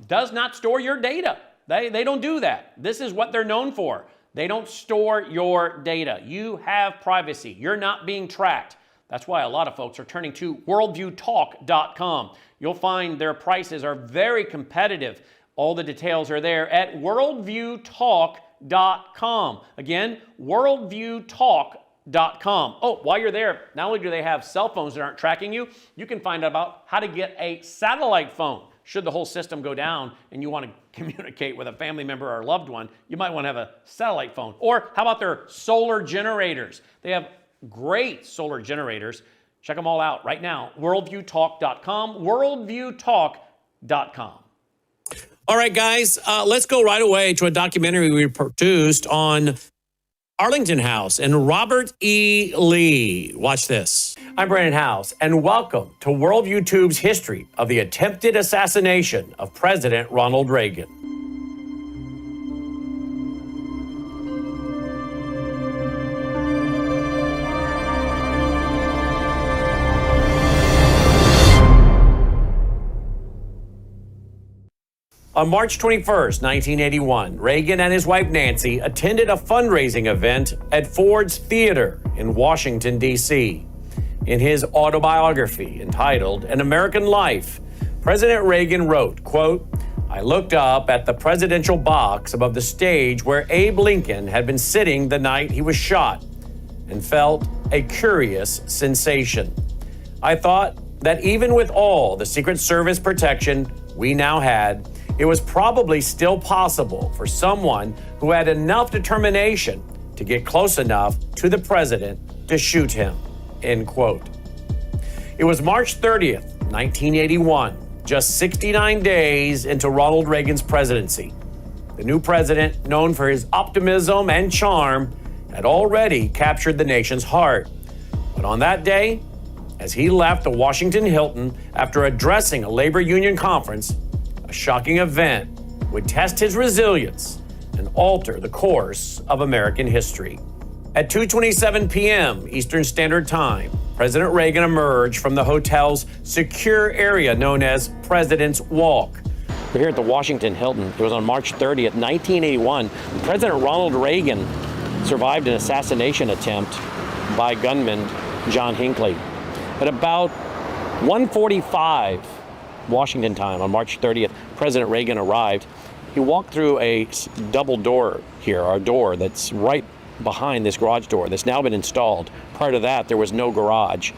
does not store your data. They don't do that. This is what they're known for. They don't store your data. You have privacy. You're not being tracked. That's why a lot of folks are turning to worldviewtalk.com. You'll find their prices are very competitive. All the details are there at worldviewtalk.com. Again, worldviewtalk.com. Oh, while you're there, not only do they have cell phones that aren't tracking you, you can find out about how to get a satellite phone. Should the whole system go down and you want to communicate with a family member or a loved one, you might want to have a satellite phone. Or how about their solar generators? They have great solar generators. Check them all out right now. Worldviewtalk.com. Worldviewtalk.com. All right, guys, let's go right away to a documentary we produced on Arlington House and Robert E. Lee. Watch this. I'm Brannon Howse, and welcome to Worldview Tube's history of the attempted assassination of President Ronald Reagan. On March 21st, 1981, Reagan and his wife Nancy attended a fundraising event at Ford's Theater in Washington, D.C. In his autobiography entitled An American Life, President Reagan wrote, quote, "I looked up at the presidential box above the stage where Abe Lincoln had been sitting the night he was shot and felt a curious sensation. I thought that even with all the Secret Service protection we now had, it was probably still possible for someone who had enough determination to get close enough to the president to shoot him," end quote. It was March 30th, 1981, just 69 days into Ronald Reagan's presidency. The new president, known for his optimism and charm, had already captured the nation's heart. But on that day, as he left the Washington Hilton after addressing a labor union conference, a shocking event would test his resilience and alter the course of American history. At 2:27 p.m. Eastern Standard Time, President Reagan emerged from the hotel's secure area known as President's Walk. We're here at the Washington Hilton. It was on March 30th, 1981. President Ronald Reagan survived an assassination attempt by gunman John Hinckley. At about 1:45 Washington time on March 30th, President Reagan arrived. He walked through a double door here, our door that's right behind this garage door that's now been installed. Prior to that, there was no garage.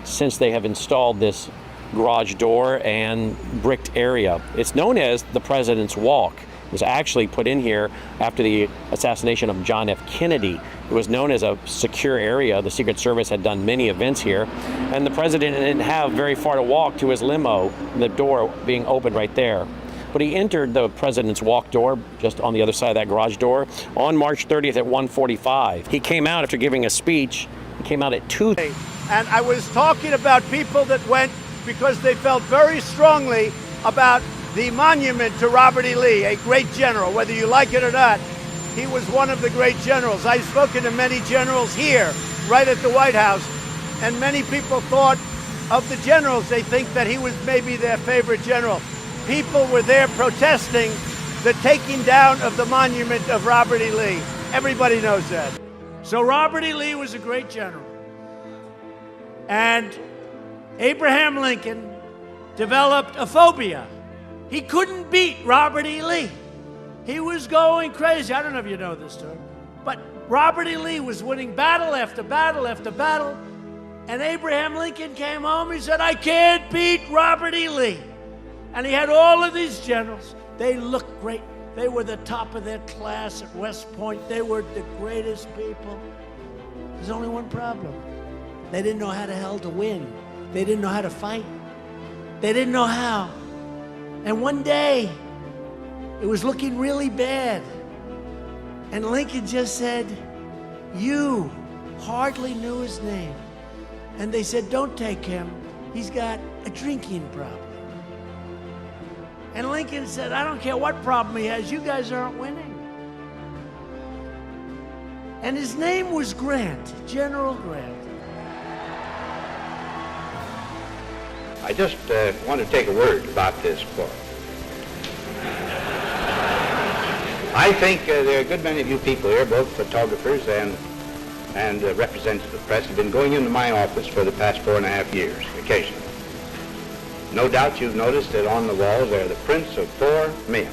Since they have installed this garage door and bricked area, it's known as the President's Walk. It was actually put in here after the assassination of John F. Kennedy. It was known as a secure area. The Secret Service had done many events here, and the president didn't have very far to walk to his limo, the door being open right there. But he entered the President's Walk door just on the other side of that garage door on March 30th at 1:45. He came out after giving a speech. He came out at 2. And I was talking about people that went because they felt very strongly about the monument to Robert E. Lee, a great general, whether you like it or not. He was one of the great generals. I've spoken to many generals here, right at the White House, and many people thought of the generals. They think that he was maybe their favorite general. People were there protesting the taking down of the monument of Robert E. Lee. Everybody knows that. So Robert E. Lee was a great general. And Abraham Lincoln developed a phobia. He couldn't beat Robert E. Lee. He was going crazy. I don't know if you know this story, but Robert E. Lee was winning battle after battle after battle. And Abraham Lincoln came home. He said, "I can't beat Robert E. Lee." And he had all of these generals. They looked great. They were the top of their class at West Point. They were the greatest people. There's only one problem. They didn't know how the hell to win. They didn't know how to fight. They didn't know how. And one day, it was looking really bad. And Lincoln just said, "You," hardly knew his name. And they said, "Don't take him. He's got a drinking problem." And Lincoln said, "I don't care what problem he has. You guys aren't winning." And his name was Grant, General Grant. I just want to take a word about this book. I think there are a good many of you people here, both photographers and representatives of the press, have been going into my office for the past 4.5 years, occasionally. No doubt you've noticed that on the walls there are the prints of 4 men.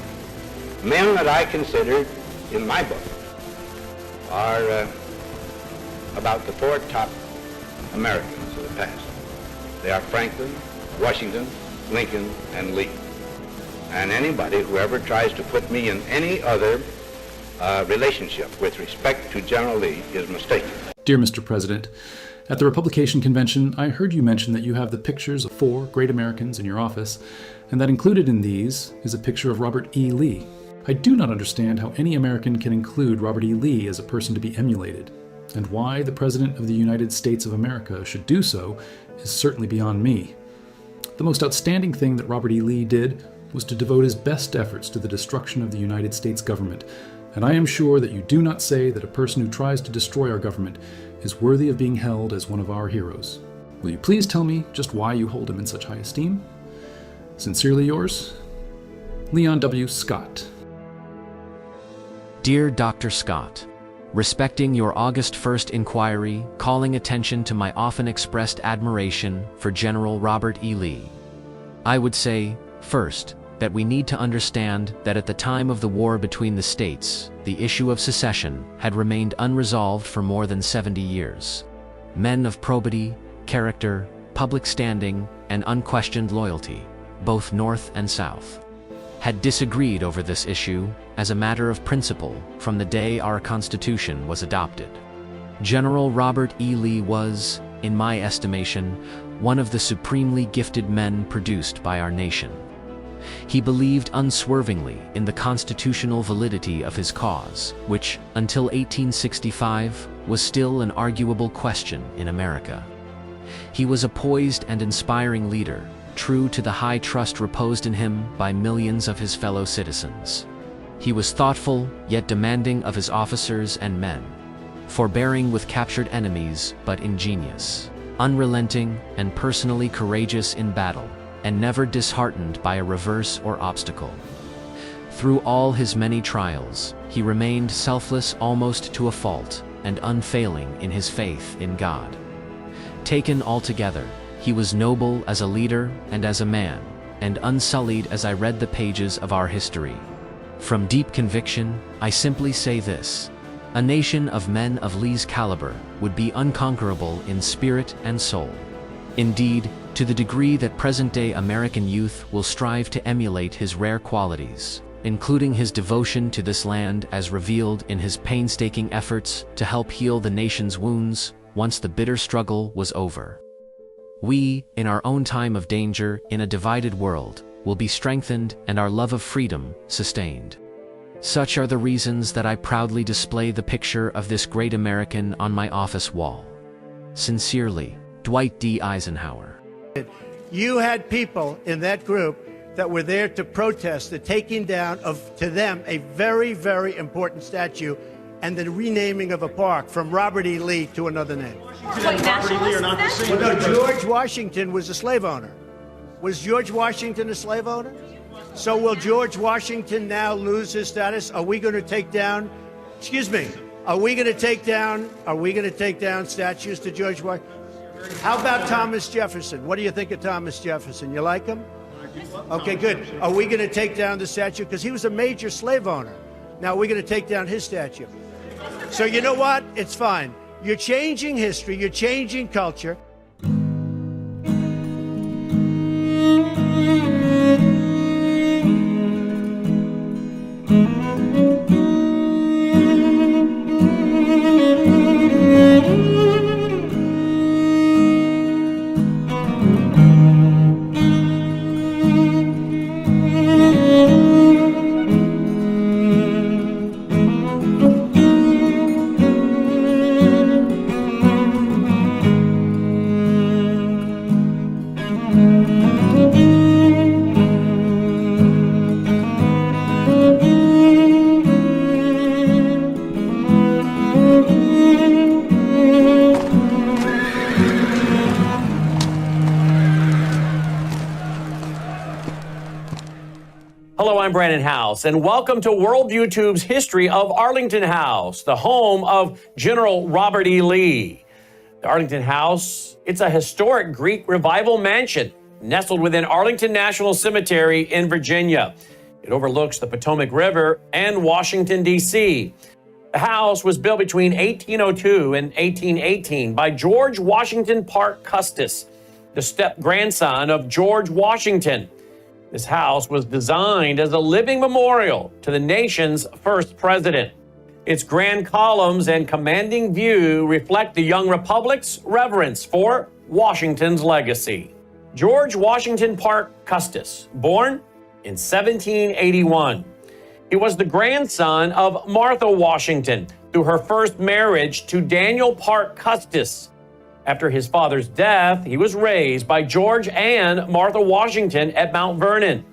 Men that I consider, in my book, are about the 4 top Americans of the past. They are Franklin, Washington, Lincoln, and Lee. And anybody who ever tries to put me in any other relationship with respect to General Lee is mistaken. Dear Mr. President, at the Republication Convention, I heard you mention that you have the pictures of 4 great Americans in your office, and that included in these is a picture of Robert E. Lee. I do not understand how any American can include Robert E. Lee as a person to be emulated, and why the President of the United States of America should do so is certainly beyond me. The most outstanding thing that Robert E. Lee did was to devote his best efforts to the destruction of the United States government, and I am sure that you do not say that a person who tries to destroy our government is worthy of being held as one of our heroes. Will you please tell me just why you hold him in such high esteem? Sincerely yours, Leon W. Scott. Dear Dr. Scott, respecting your August 1st inquiry, calling attention to my often expressed admiration for General Robert E. Lee, I would say, first, that we need to understand that at the time of the war between the states, the issue of secession had remained unresolved for more than 70 years. Men of probity, character, public standing, and unquestioned loyalty, both North and South, had disagreed over this issue as a matter of principle from the day our Constitution was adopted. General Robert E. Lee was, in my estimation, one of the supremely gifted men produced by our nation. He believed unswervingly in the constitutional validity of his cause, which, until 1865, was still an arguable question in America. He was a poised and inspiring leader, true to the high trust reposed in him by millions of his fellow citizens. He was thoughtful, yet demanding of his officers and men, forbearing with captured enemies, but ingenious, unrelenting, and personally courageous in battle, and never disheartened by a reverse or obstacle. Through all his many trials, he remained selfless almost to a fault, and unfailing in his faith in God. Taken altogether, he was noble as a leader and as a man, and unsullied as I read the pages of our history. From deep conviction, I simply say this: a nation of men of Lee's caliber would be unconquerable in spirit and soul. Indeed, to the degree that present-day American youth will strive to emulate his rare qualities, including his devotion to this land as revealed in his painstaking efforts to help heal the nation's wounds once the bitter struggle was over. We, in our own time of danger in a divided world, will be strengthened and our love of freedom sustained. Such are the reasons that I proudly display the picture of this great American on my office wall. Sincerely, Dwight D. Eisenhower. You had people in that group that were there to protest the taking down of, to them, a very, very important statue and the renaming of a park from Robert E. Lee to another name. Robert E. Lee are not the same. Well, no, George Washington was a slave owner. Was George Washington a slave owner? So will George Washington now lose his status? Are we going to take down, excuse me, are we going to take down statues to George Washington? How about Thomas Jefferson? What do you think of Thomas Jefferson? You like him? Okay, good. Are we going to take down the statue? Because he was a major slave owner. Now we're going to take down his statue. So you know what? It's fine. You're changing history. You're changing culture. Hello, I'm Brannon Howse, and welcome to World YouTube's history of Arlington House, the home of General Robert E. Lee. The Arlington House, it's a historic Greek revival mansion nestled within Arlington National Cemetery in Virginia. It overlooks the Potomac River and Washington, D.C. The house was built between 1802 and 1818 by George Washington Parke Custis, the step-grandson of George Washington. This house was designed as a living memorial to the nation's first president. Its grand columns and commanding view reflect the young republic's reverence for Washington's legacy. George Washington Parke Custis, born in 1781. He was the grandson of Martha Washington through her first marriage to Daniel Parke Custis. After his father's death, he was raised by George and Martha Washington at Mount Vernon,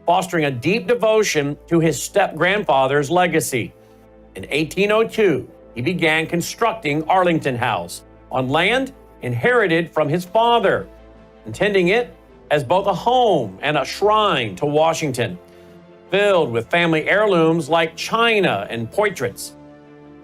fostering a deep devotion to his step-grandfather's legacy. In 1802, he began constructing Arlington House on land inherited from his father, intending it as both a home and a shrine to Washington. filled with family heirlooms like china and portraits.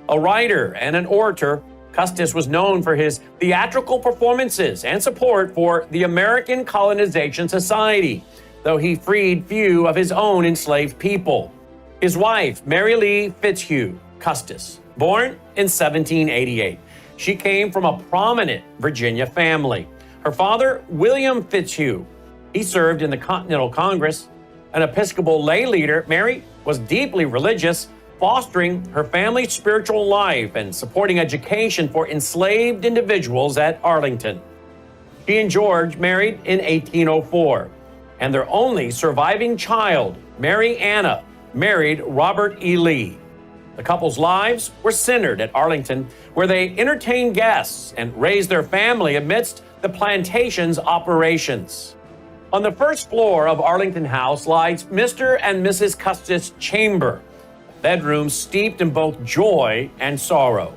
A writer and an orator, Custis was known for his theatrical performances and support for the American Colonization Society, though he freed few of his own enslaved people. His wife, Mary Lee Fitzhugh Custis, born in 1788. She came from a prominent Virginia family. Her father, William Fitzhugh, he served in the Continental Congress. An Episcopal lay leader, Mary was deeply religious, fostering her family's spiritual life and supporting education for enslaved individuals at Arlington. She and George married in 1804, and their only surviving child, Mary Anna, married Robert E. Lee. The couple's lives were centered at Arlington, where they entertained guests and raised their family amidst the plantation's operations. On the first floor of Arlington House lies Mr. and Mrs. Custis' chamber, a bedroom steeped in both joy and sorrow.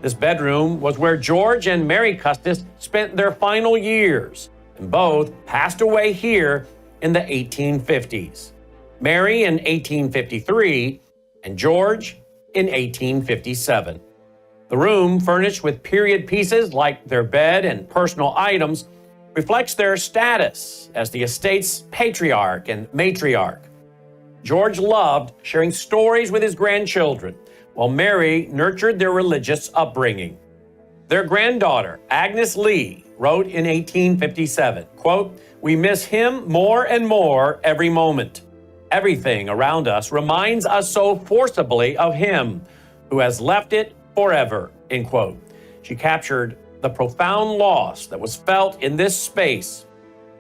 This bedroom was where George and Mary Custis spent their final years, and both passed away here in the 1850s. Mary in 1853, and George in 1857. The room, furnished with period pieces like their bed and personal items, reflects their status as the estate's patriarch and matriarch. George loved sharing stories with his grandchildren, while Mary nurtured their religious upbringing. Their granddaughter, Agnes Lee, wrote in 1857, quote, "We miss him more and more every moment. Everything around us reminds us so forcibly of him who has left it forever," end quote. She captured the profound loss that was felt in this space.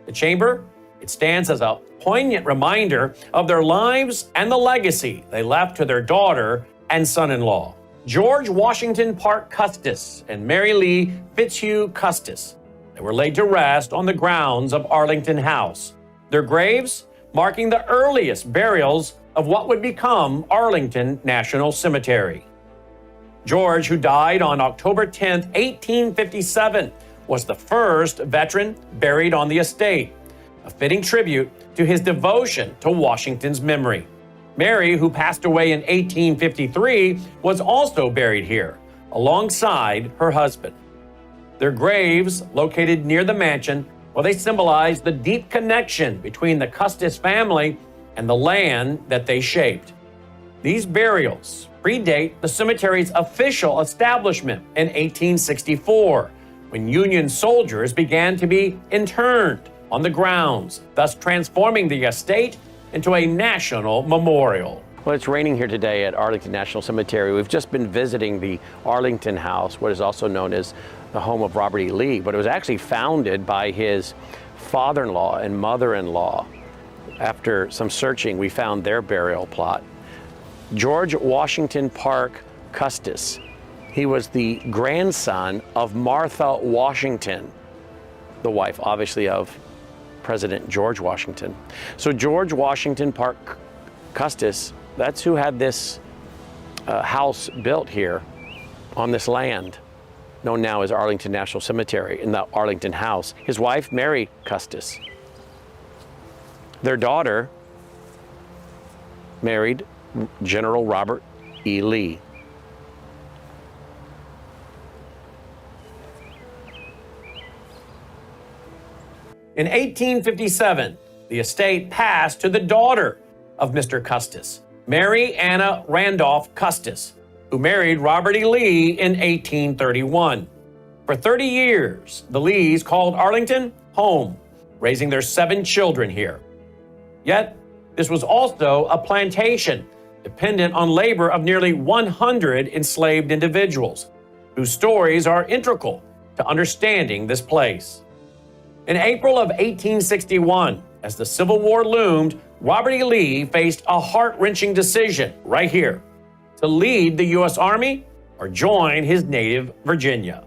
The chamber, it stands as a poignant reminder of their lives and the legacy they left to their daughter and son-in-law. George Washington Parke Custis and Mary Lee Fitzhugh Custis. They were laid to rest on the grounds of Arlington House. Their graves marking the earliest burials of what would become Arlington National Cemetery. George, who died on October 10, 1857, was the first veteran buried on the estate, a fitting tribute to his devotion to Washington's memory. Mary, who passed away in 1853, was also buried here, alongside her husband. Their graves, located near the mansion, well, they symbolize the deep connection between the Custis family and the land that they shaped. These burials predate the cemetery's official establishment in 1864, when Union soldiers began to be interned on the grounds, thus transforming the estate into a national memorial. Well, it's raining here today at Arlington National Cemetery. We've just been visiting the Arlington House, what is also known as the home of Robert E. Lee, but it was actually founded by his father-in-law and mother-in-law. After some searching, we found their burial plot. George Washington Parke Custis. He was the grandson of Martha Washington, the wife, obviously, of President George Washington. So George Washington Parke Custis, that's who had this house built here on this land, known now as Arlington National Cemetery, in the Arlington House. His wife, Mary Custis. Their daughter married General Robert E. Lee. In 1857, the estate passed to the daughter of Mr. Custis, Mary Anna Randolph Custis, who married Robert E. Lee in 1831. For 30 years, the Lees called Arlington home, raising their 7 children here. Yet, this was also a plantation dependent on labor of nearly 100 enslaved individuals, whose stories are integral to understanding this place. In April of 1861, as the Civil War loomed, Robert E. Lee faced a heart-wrenching decision right here: to lead the U.S. Army or join his native Virginia.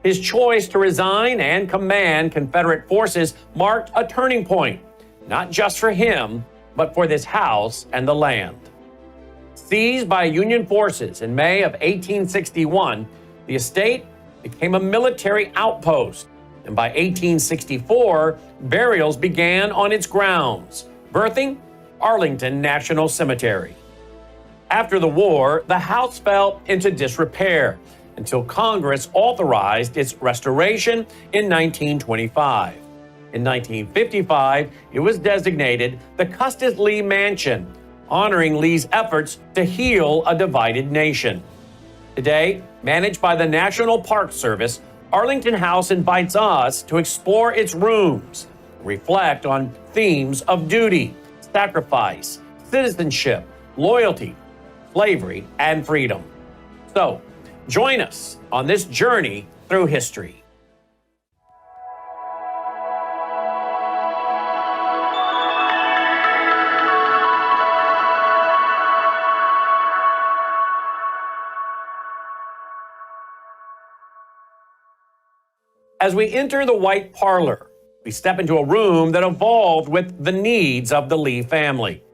His choice to resign and command Confederate forces marked a turning point, not just for him, but for this house and the land. Seized by Union forces in May of 1861, the estate became a military outpost, and by 1864, burials began on its grounds, birthing Arlington National Cemetery. After the war, the house fell into disrepair until Congress authorized its restoration in 1925. In 1955, it was designated the Custis Lee Mansion, honoring Lee's efforts to heal a divided nation. Today, managed by the National Park Service, Arlington Howse invites us to explore its rooms, reflect on themes of duty, sacrifice, citizenship, loyalty, slavery, and freedom. So, join us on this journey through history. As we enter the White Parlor, we step into a room that evolved with the needs of the Lee family.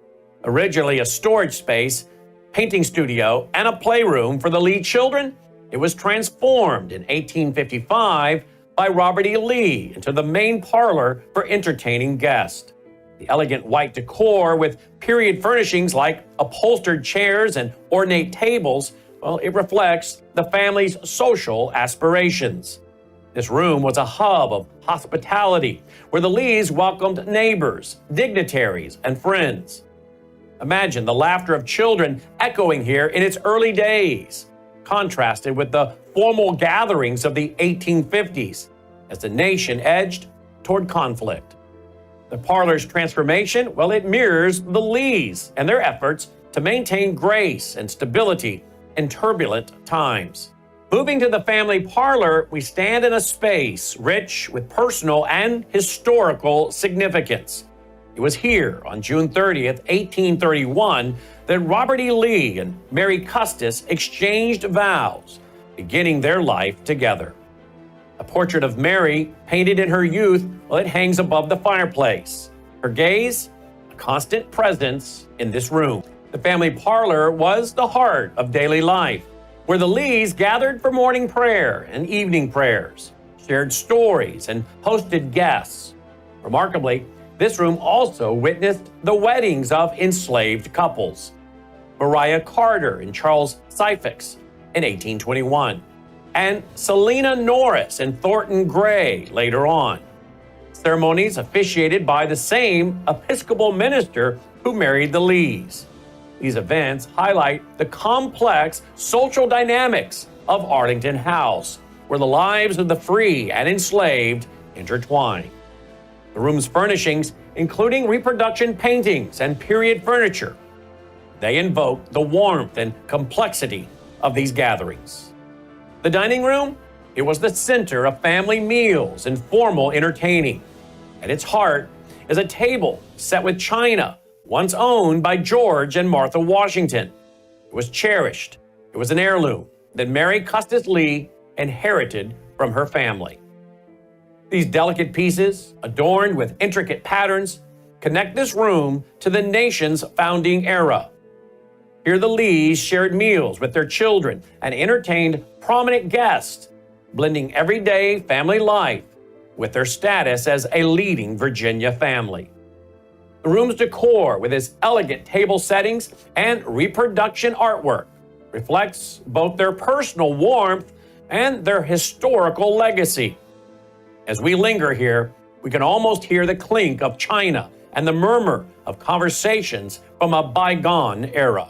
Originally a storage space, painting studio, and a playroom for the Lee children, it was transformed in 1855 by Robert E. Lee into the main parlor for entertaining guests. The elegant white decor with period furnishings like upholstered chairs and ornate tables, well, it reflects the family's social aspirations. This room was a hub of hospitality where the Lees welcomed neighbors, dignitaries, and friends. Imagine the laughter of children echoing here in its early days, contrasted with the formal gatherings of the 1850s as the nation edged toward conflict. The parlor's transformation, well, it mirrors the Lees and their efforts to maintain grace and stability in turbulent times. Moving to the family parlor, we stand in a space rich with personal and historical significance. It was here on June 30th, 1831, that Robert E. Lee and Mary Custis exchanged vows, beginning their life together. A portrait of Mary, painted in her youth, well, it hangs above the fireplace. Her gaze, a constant presence in this room. The family parlor was the heart of daily life, where the Lees gathered for morning prayer and evening prayers, shared stories, and hosted guests. Remarkably, this room also witnessed the weddings of enslaved couples. Mariah Carter and Charles Syphax in 1821, and Selena Norris and Thornton Gray later on. Ceremonies officiated by the same Episcopal minister who married the Lees. These events highlight the complex social dynamics of Arlington Howse, where the lives of the free and enslaved intertwine. The room's furnishings, including reproduction paintings and period furniture, they invoke the warmth and complexity of these gatherings. The dining room, it was the center of family meals and formal entertaining. At its heart is a table set with china, once owned by George and Martha Washington. It was cherished. It was an heirloom that Mary Custis Lee inherited from her family. These delicate pieces, adorned with intricate patterns, connect this room to the nation's founding era. Here the Lees shared meals with their children and entertained prominent guests, blending everyday family life with their status as a leading Virginia family. The room's decor, with its elegant table settings and reproduction artwork, reflects both their personal warmth and their historical legacy. As we linger here, we can almost hear the clink of china and the murmur of conversations from a bygone era.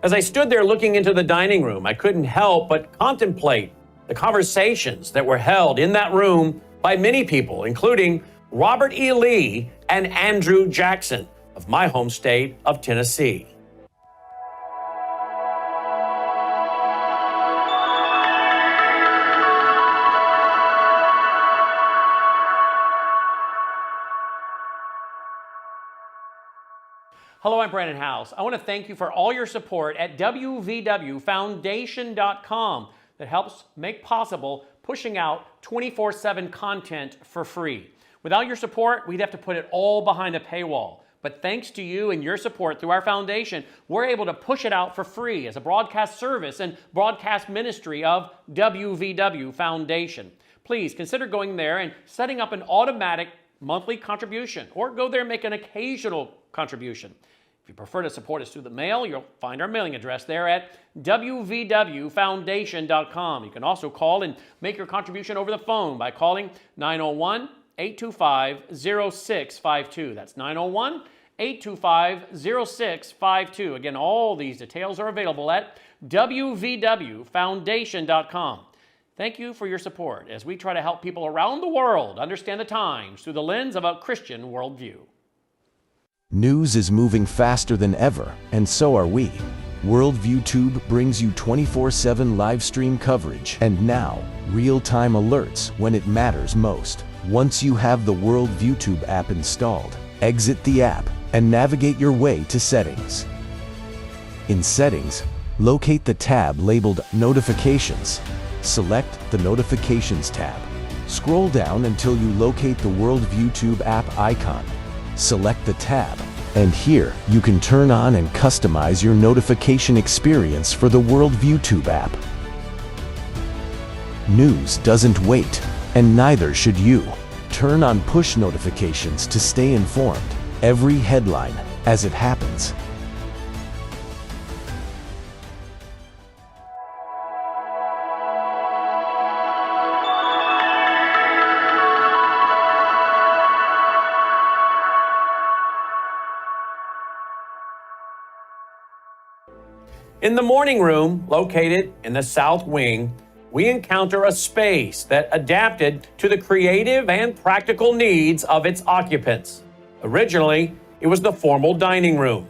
As I stood there looking into the dining room, I couldn't help but contemplate the conversations that were held in that room by many people, including Robert E. Lee and Andrew Jackson of my home state of Tennessee. Hello, I'm Brannon Howse. I want to thank you for all your support at wvwfoundation.com that helps make possible pushing out 24/7 content for free. Without your support, we'd have to put it all behind a paywall. But thanks to you and your support through our foundation, we're able to push it out for free as a broadcast service and broadcast ministry of WVW Foundation. Please consider going there and setting up an automatic monthly contribution, or go there and make an occasional contribution. If you prefer to support us through the mail, you'll find our mailing address there at wvwfoundation.com. You can also call and make your contribution over the phone by calling 901-825-0652. That's 901-825-0652. Again, all these details are available at wvwfoundation.com. Thank you for your support as we try to help people around the world understand the times through the lens of a Christian worldview. News is moving faster than ever, and so are we. Worldview Tube brings you 24/7 live stream coverage and now real-time alerts when it matters most. Once you have the Worldview Tube app installed, exit the app and navigate your way to Settings. In Settings, locate the tab labeled Notifications. Select the Notifications tab. Scroll down until you locate the Worldview Tube app icon. Select the tab, and here you can turn on and customize your notification experience for the Worldview Tube app. News doesn't wait, and neither should you. Turn on push notifications to stay informed. Every headline as it happens. In the morning room, located in the south wing, we encounter a space that adapted to the creative and practical needs of its occupants. Originally, it was the formal dining room.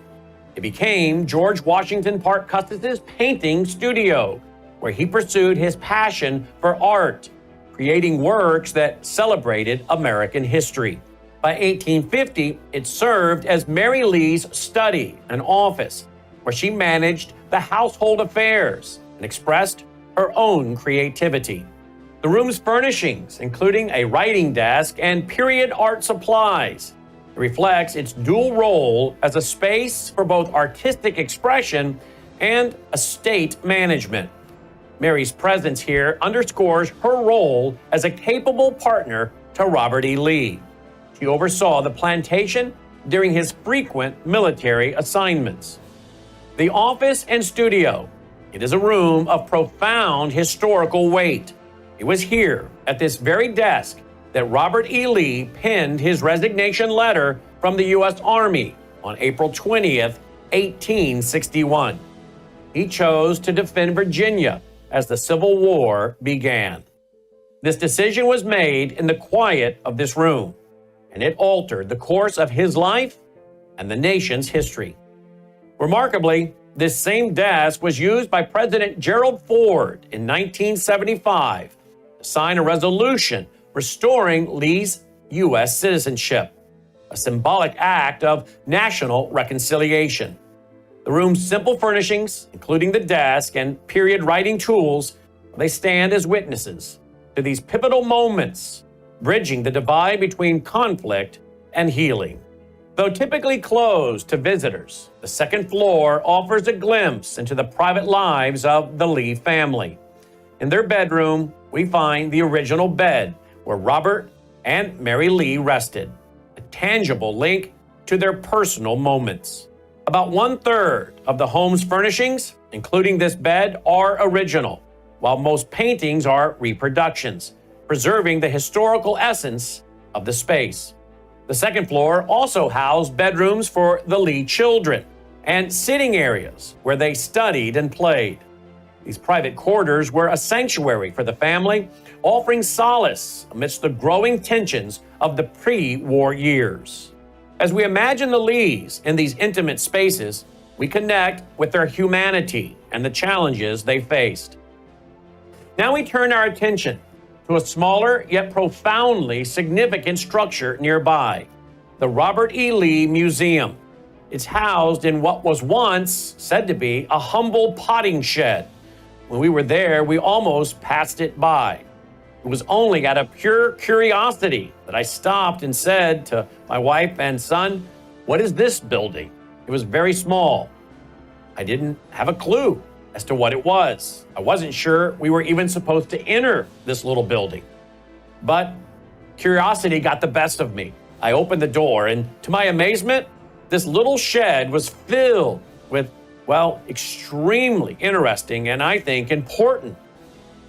It became George Washington Parke Custis's painting studio, where he pursued his passion for art, creating works that celebrated American history. By 1850, it served as Mary Lee's study and office, where she managed the household affairs and expressed her own creativity. The room's furnishings, including a writing desk and period art supplies, reflects its dual role as a space for both artistic expression and estate management. Mary's presence here underscores her role as a capable partner to Robert E. Lee. She oversaw the plantation during his frequent military assignments. The office and studio. It is a room of profound historical weight. It was here, at this very desk, that Robert E. Lee penned his resignation letter from the U.S. Army on April 20th, 1861. He chose to defend Virginia as the Civil War began. This decision was made in the quiet of this room, and it altered the course of his life and the nation's history. Remarkably, this same desk was used by President Gerald Ford in 1975 to sign a resolution restoring Lee's U.S. citizenship, a symbolic act of national reconciliation. The room's simple furnishings, including the desk and period writing tools, they stand as witnesses to these pivotal moments, bridging the divide between conflict and healing. Though typically closed to visitors, the second floor offers a glimpse into the private lives of the Lee family. In their bedroom, we find the original bed where Robert and Mary Lee rested, a tangible link to their personal moments. About 1/3 of the home's furnishings, including this bed, are original, while most paintings are reproductions, preserving the historical essence of the space. The second floor also housed bedrooms for the Lee children and sitting areas where they studied and played. These private quarters were a sanctuary for the family, offering solace amidst the growing tensions of the pre-war years. As we imagine the Lees in these intimate spaces, we connect with their humanity and the challenges they faced. Now we turn our attention to a smaller yet profoundly significant structure nearby, the Robert E. Lee Museum. It's housed in what was once said to be a humble potting shed. When we were there, we almost passed it by. It was only out of pure curiosity that I stopped and said to my wife and son, "What is this building?" It was very small. I didn't have a clue as to what it was. I wasn't sure we were even supposed to enter this little building. But curiosity got the best of me. I opened the door, and to my amazement, This little shed was filled with, well, extremely interesting and I think important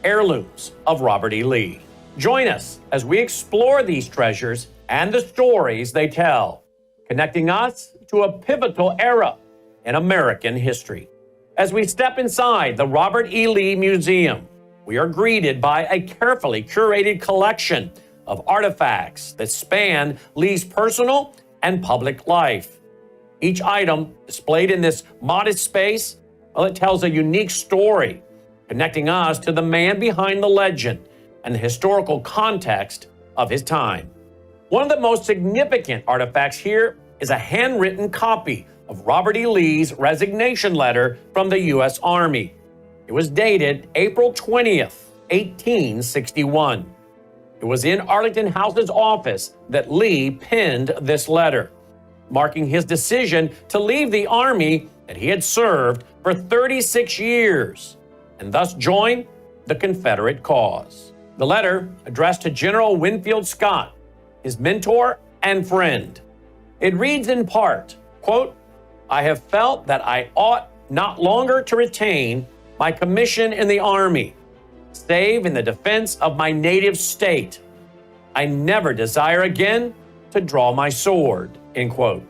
heirlooms of Robert E. Lee. Join us as we explore these treasures and the stories they tell, connecting us to a pivotal era in American history. As we step inside the Robert E. Lee Museum, we are greeted by a carefully curated collection of artifacts that span Lee's personal and public life. Each item displayed in this modest space, well, it tells a unique story, connecting us to the man behind the legend and the historical context of his time. One of the most significant artifacts here is a handwritten copy of Robert E. Lee's resignation letter from the U.S. Army. It was dated April 20th, 1861. It was in Brannon Howse's office that Lee penned this letter, marking his decision to leave the Army that he had served for 36 years and thus join the Confederate cause. The letter, addressed to General Winfield Scott, his mentor and friend. It reads in part, quote, "I have felt that I ought not longer to retain my commission in the Army, save in the defense of my native state. I never desire again to draw my sword," end quote.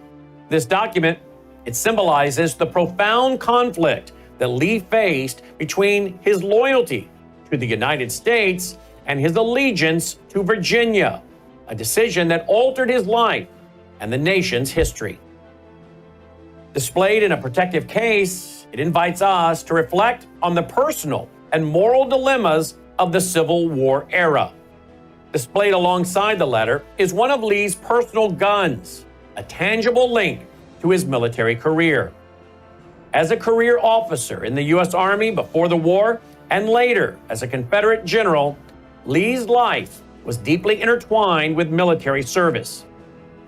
This document, it symbolizes the profound conflict that Lee faced between his loyalty to the United States and his allegiance to Virginia, a decision that altered his life and the nation's history. Displayed in a protective case, it invites us to reflect on the personal and moral dilemmas of the Civil War era. Displayed alongside the letter is one of Lee's personal guns, a tangible link to his military career. As a career officer in the U.S. Army before the war and later as a Confederate general, Lee's life was deeply intertwined with military service.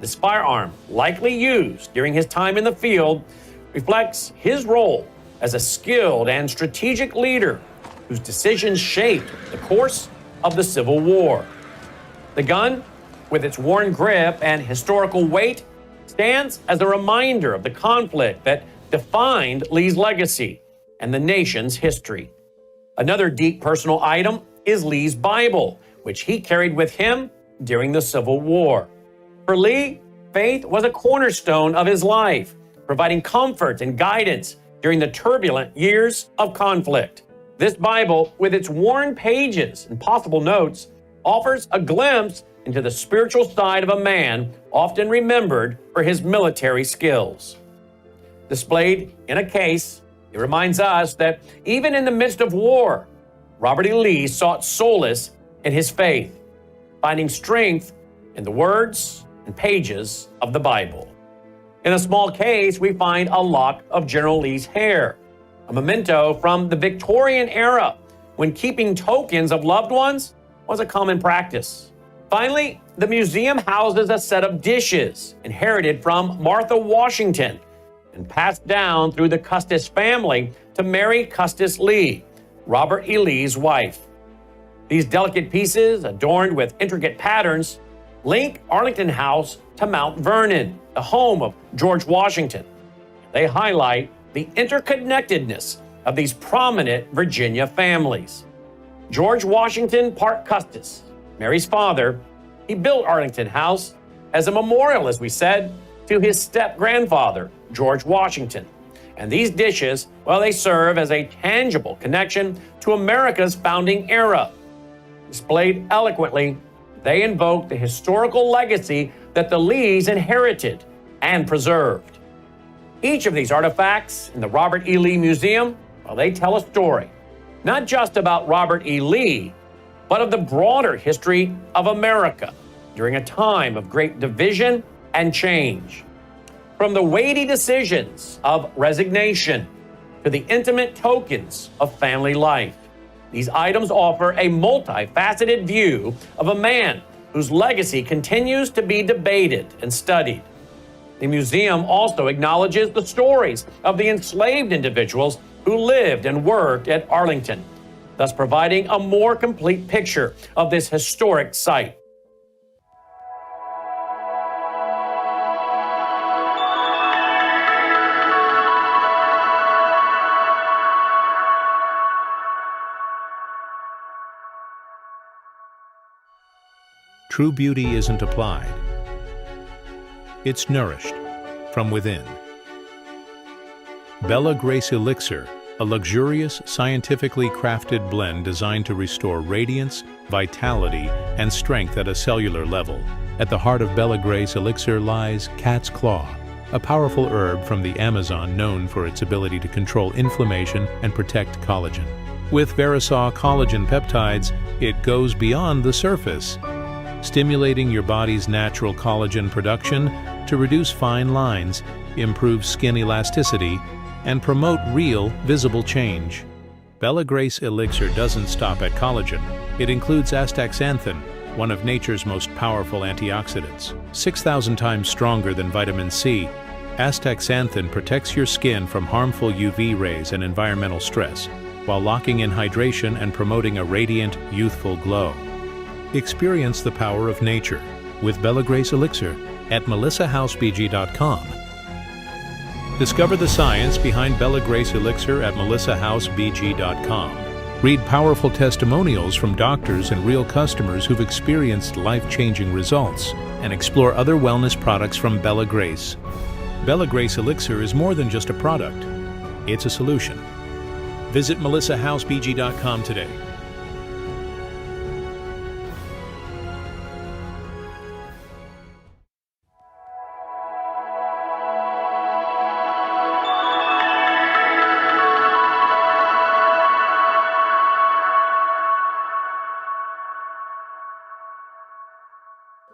This firearm, likely used during his time in the field, reflects his role as a skilled and strategic leader whose decisions shaped the course of the Civil War. The gun, with its worn grip and historical weight, stands as a reminder of the conflict that defined Lee's legacy and the nation's history. Another deep personal item is Lee's Bible, which he carried with him during the Civil War. For Lee, faith was a cornerstone of his life, providing comfort and guidance during the turbulent years of conflict. This Bible, with its worn pages and possible notes, offers a glimpse into the spiritual side of a man often remembered for his military skills. Displayed in a case, it reminds us that even in the midst of war, Robert E. Lee sought solace in his faith, finding strength in the words and pages of the Bible. In a small case, we find a lock of General Lee's hair, a memento from the Victorian era when keeping tokens of loved ones was a common practice. Finally, the museum houses a set of dishes inherited from Martha Washington and passed down through the Custis family to Mary Custis Lee, Robert E. Lee's wife. These delicate pieces, adorned with intricate patterns, link Brannon Howse to Mount Vernon, the home of George Washington. They highlight the interconnectedness of these prominent Virginia families. George Washington Parke Custis, Mary's father, he built Brannon Howse as a memorial, as we said, to his step-grandfather, George Washington. And these dishes, well, they serve as a tangible connection to America's founding era. Displayed eloquently, they invoke the historical legacy that the Lees inherited and preserved. Each of these artifacts in the Robert E. Lee Museum, well, they tell a story, not just about Robert E. Lee, but of the broader history of America during a time of great division and change. From the weighty decisions of resignation to the intimate tokens of family life, these items offer a multifaceted view of a man whose legacy continues to be debated and studied. The museum also acknowledges the stories of the enslaved individuals who lived and worked at Arlington, thus providing a more complete picture of this historic site. true beauty isn't applied. It's nourished from within. Bella Grace Elixir, a luxurious, scientifically crafted blend designed to restore radiance, vitality, and strength at a cellular level. At the heart of Bella Grace Elixir lies cat's claw, a powerful herb from the Amazon known for its ability to control inflammation and protect collagen. With Verisol collagen peptides, it goes beyond the surface, stimulating your body's natural collagen production to reduce fine lines, improve skin elasticity, and promote real, visible change. Bella Grace Elixir doesn't stop at collagen. It includes astaxanthin, one of nature's most powerful antioxidants. 6,000 times stronger than vitamin C, astaxanthin protects your skin from harmful UV rays and environmental stress, while locking in hydration and promoting a radiant, youthful glow. Experience the power of nature with Bella Grace Elixir at melissahousebg.com. Discover the science behind Bella Grace Elixir at melissahousebg.com. Read powerful testimonials from doctors and real customers who've experienced life-changing results, and explore other wellness products from Bella Grace. Bella Grace Elixir is more than just a product. It's a solution. Visit melissahousebg.com today.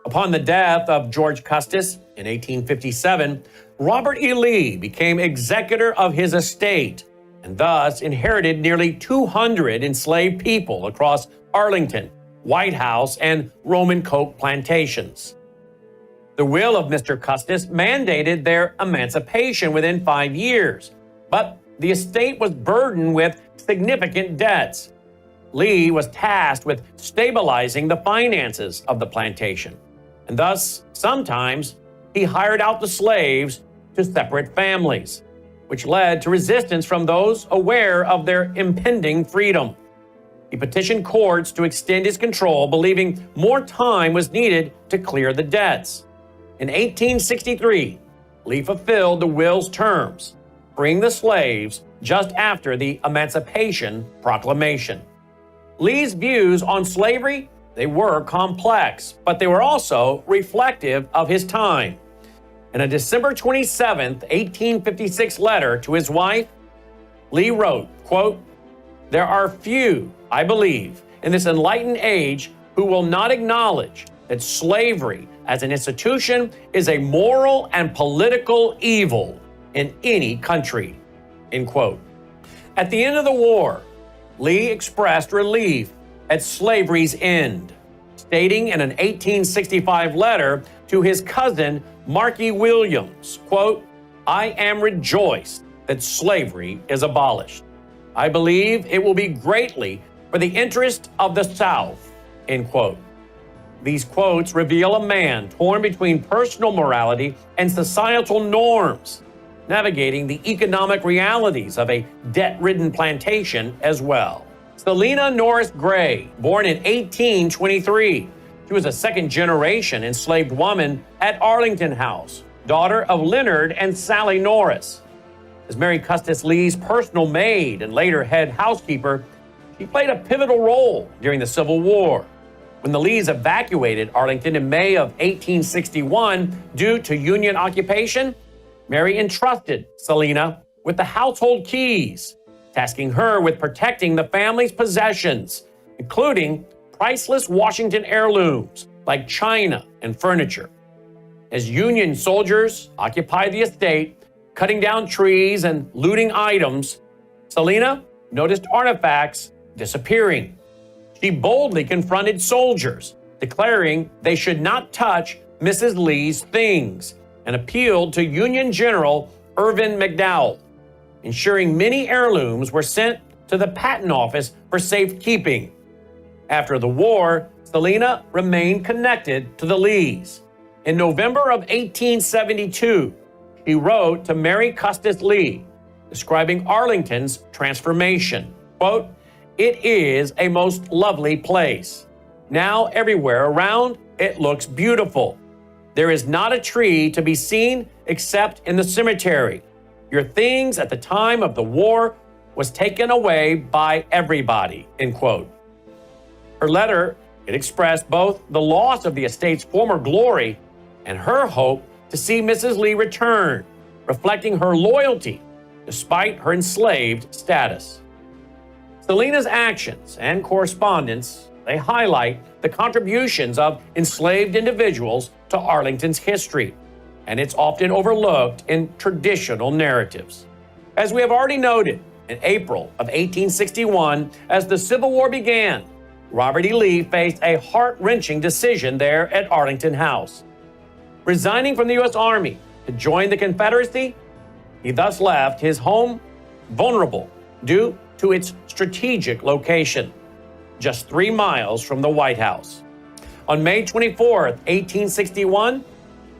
Upon the death of George Custis in 1857, Robert E. Lee became executor of his estate and thus inherited nearly 200 enslaved people across Arlington, White House, and Roman Coke plantations. The will of Mr. Custis mandated their emancipation within 5 years, but the estate was burdened with significant debts. Lee was tasked with stabilizing the finances of the plantation, and thus, sometimes, he hired out the slaves to separate families, which led to resistance from those aware of their impending freedom. He petitioned courts to extend his control, believing more time was needed to clear the debts. In 1863, Lee fulfilled the will's terms, freeing the slaves just after the Emancipation Proclamation. Lee's views on slavery, they were complex, but they were also reflective of his time. In a December 27, 1856 letter to his wife, Lee wrote, quote, "There are few, I believe, in this enlightened age who will not acknowledge that slavery as an institution is a moral and political evil in any country," end quote. At the end of the war, Lee expressed relief at slavery's end, stating in an 1865 letter to his cousin Marquis Williams, quote, "I am rejoiced that slavery is abolished. I believe it will be greatly for the interest of the South," end quote. These quotes reveal a man torn between personal morality and societal norms, navigating the economic realities of a debt-ridden plantation as well. Selina Norris Gray, born in 1823. She was a second-generation enslaved woman at Arlington House, daughter of Leonard and Sally Norris. As Mary Custis Lee's personal maid and later head housekeeper, she played a pivotal role during the Civil War. When the Lees evacuated Arlington in May of 1861 due to Union occupation, Mary entrusted Selina with the household keys, tasking her with protecting the family's possessions, including priceless Washington heirlooms like china and furniture. As Union soldiers occupied the estate, cutting down trees and looting items, Selina noticed artifacts disappearing. She boldly confronted soldiers, declaring they should not touch Mrs. Lee's things, and appealed to Union General Irvin McDowell, ensuring many heirlooms were sent to the Patent Office for safekeeping. After the war, Selina remained connected to the Lees. In November of 1872, she wrote to Mary Custis Lee, describing Arlington's transformation. Quote, "It is a most lovely place. Now everywhere around it looks beautiful. There is not a tree to be seen except in the cemetery. Your things at the time of the war was taken away by everybody, end quote. Her letter, it expressed both the loss of the estate's former glory and her hope to see Mrs. Lee return, reflecting her loyalty despite her enslaved status. Selena's actions and correspondence, they highlight the contributions of enslaved individuals to Arlington's history, and it's often overlooked in traditional narratives. As we have already noted, in April of 1861, as the Civil War began, Robert E. Lee faced a heart-wrenching decision there at Arlington House. Resigning from the U.S. Army to join the Confederacy, he thus left his home vulnerable due to its strategic location, just 3 miles from the White House. On May 24, 1861,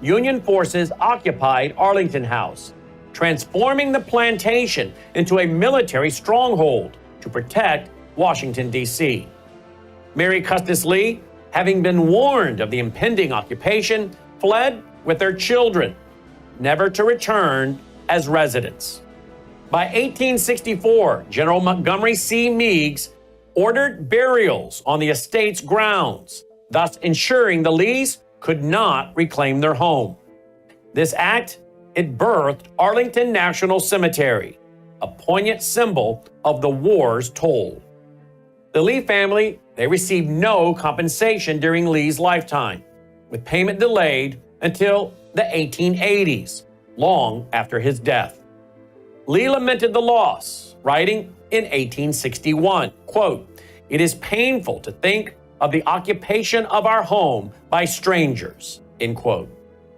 Union forces occupied Arlington House, transforming the plantation into a military stronghold to protect Washington, D.C. Mary Custis Lee, having been warned of the impending occupation, fled with their children, never to return as residents. By 1864, General Montgomery C. Meigs ordered burials on the estate's grounds, thus ensuring the Lees could not reclaim their home. This act, it birthed Arlington National Cemetery, a poignant symbol of the war's toll. The Lee family, they received no compensation during Lee's lifetime, with payment delayed until the 1880s, long after his death. Lee lamented the loss, writing in 1861, quote, "It is painful to think of the occupation of our home by strangers," end quote.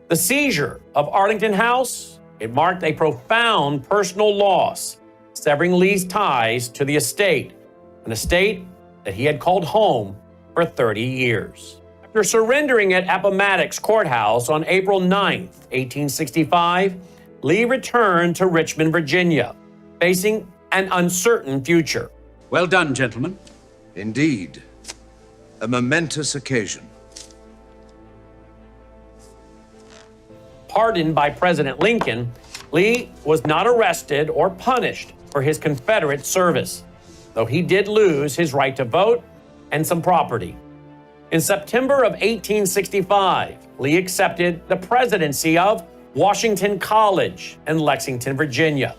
The seizure of Arlington House, it marked a profound personal loss, severing Lee's ties to the estate, an estate that he had called home for 30 years. After surrendering at Appomattox Courthouse on April 9, 1865, Lee returned to Richmond, Virginia, facing an uncertain future. Well done, gentlemen. Indeed, a momentous occasion. Pardoned by President Lincoln, Lee was not arrested or punished for his Confederate service, though he did lose his right to vote and some property. In September of 1865, Lee accepted the presidency of Washington College in Lexington, Virginia.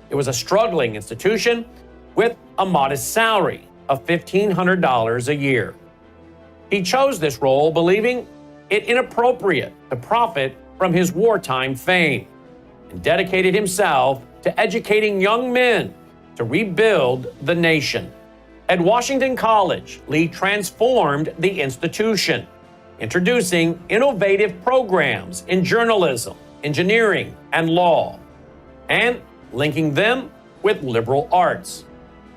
It was a struggling institution with a modest salary of $1,500 a year. He chose this role believing it inappropriate to profit from his wartime fame, and dedicated himself to educating young men to rebuild the nation. At Washington College, Lee transformed the institution, introducing innovative programs in journalism, engineering, and law, and linking them with liberal arts.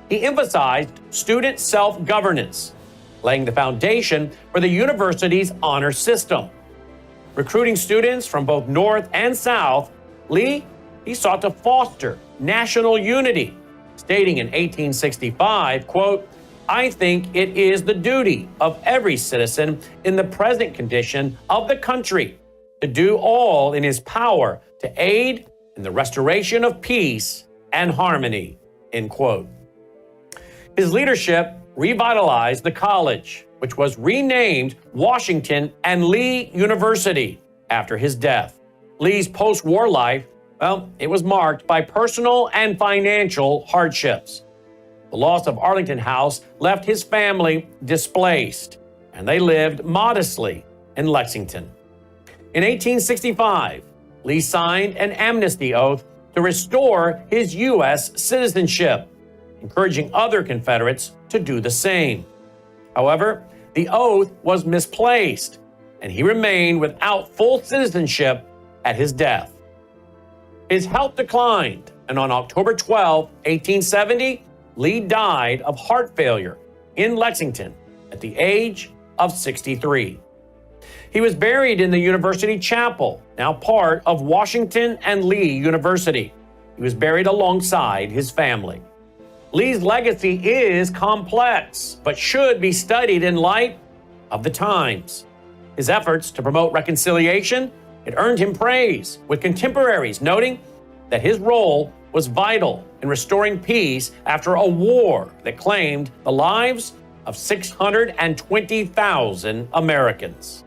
He emphasized student self-governance, laying the foundation for the university's honor system. Recruiting students from both North and South, Lee, he sought to foster national unity, stating in 1865, quote, "I think it is the duty of every citizen in the present condition of the country to do all in his power to aid in the restoration of peace and harmony," end quote. His leadership revitalized the college, which was renamed Washington and Lee University after his death. Lee's post-war life, well, it was marked by personal and financial hardships. The loss of Arlington House left his family displaced, and they lived modestly in Lexington. In 1865, Lee signed an amnesty oath to restore his U.S. citizenship, encouraging other Confederates to do the same. However, the oath was misplaced, and he remained without full citizenship at his death. His health declined, and on October 12, 1870, Lee died of heart failure in Lexington at the age of 63. He was buried in the University Chapel, now part of Washington and Lee University. He was buried alongside his family. Lee's legacy is complex, but should be studied in light of the times. His efforts to promote reconciliation had earned him praise, with contemporaries noting that his role was vital in restoring peace after a war that claimed the lives of 620,000 Americans.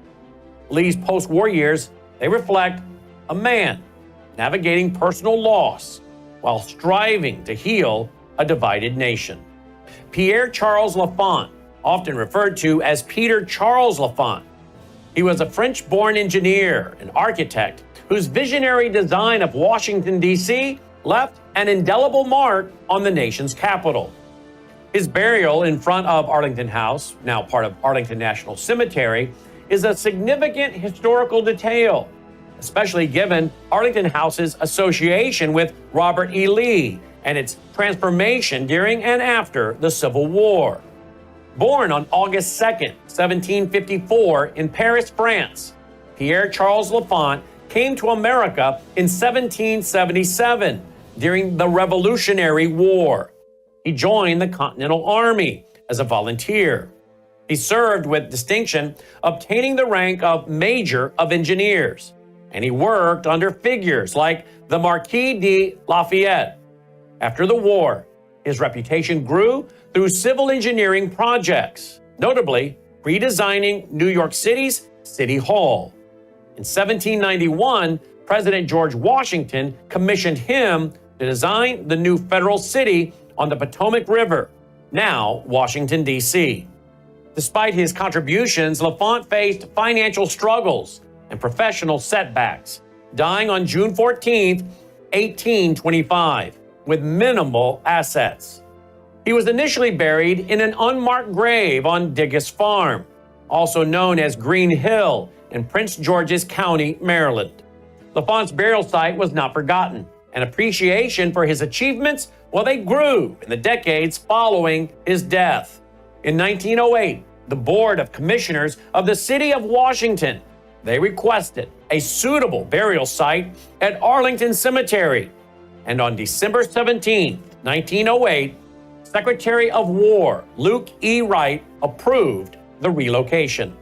Lee's post-war years, they reflect a man navigating personal loss while striving to heal a divided nation. Pierre Charles L'Enfant, often referred to as Peter Charles L'Enfant, he was a French-born engineer and architect whose visionary design of Washington, D.C. left an indelible mark on the nation's capital. His burial in front of Arlington House, now part of Arlington National Cemetery, is a significant historical detail, especially given Arlington House's association with Robert E. Lee and its transformation during and after the Civil War. Born on August 2nd, 1754 in Paris, France, Pierre Charles L'Enfant came to America in 1777 during the Revolutionary War. He joined the Continental Army as a volunteer. He served with distinction, obtaining the rank of Major of Engineers, and he worked under figures like the Marquis de Lafayette. After the war, his reputation grew through civil engineering projects, notably redesigning New York City's City Hall. In 1791, President George Washington commissioned him to design the new federal city on the Potomac River, now Washington, D.C. Despite his contributions, L'Enfant faced financial struggles and professional setbacks, dying on June 14, 1825, with minimal assets. He was initially buried in an unmarked grave on Digges Farm, also known as Green Hill in Prince George's County, Maryland. L'Enfant's burial site was not forgotten, and appreciation for his achievements, well, they grew in the decades following his death. In 1908, the Board of Commissioners of the City of Washington, they requested a suitable burial site at Arlington Cemetery. And on December 17, 1908, Secretary of War Luke E. Wright approved the relocation.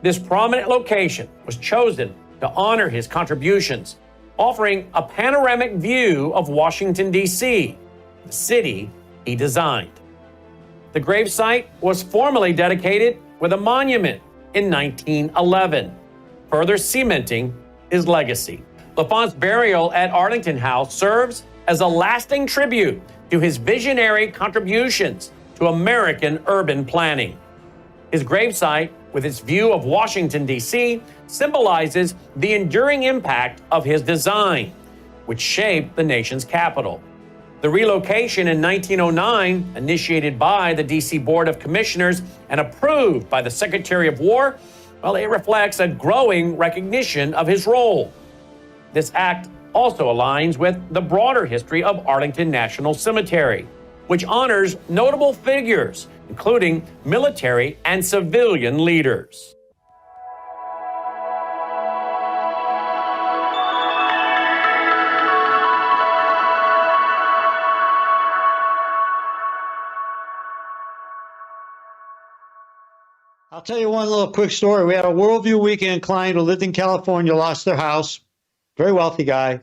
This prominent location was chosen to honor his contributions, offering a panoramic view of Washington, D.C., the city he designed. The gravesite was formally dedicated with a monument in 1911, further cementing his legacy. L'Enfant's burial at Arlington House serves as a lasting tribute to his visionary contributions to American urban planning. His gravesite, with its view of Washington, D.C., symbolizes the enduring impact of his design, which shaped the nation's capital. The relocation in 1909, initiated by the D.C. Board of Commissioners and approved by the Secretary of War, well, it reflects a growing recognition of his role. This act also aligns with the broader history of Arlington National Cemetery, which honors notable figures, including military and civilian leaders. I'll tell you one little quick story. We had a Worldview Weekend client who lived in California, lost their house. Very wealthy guy.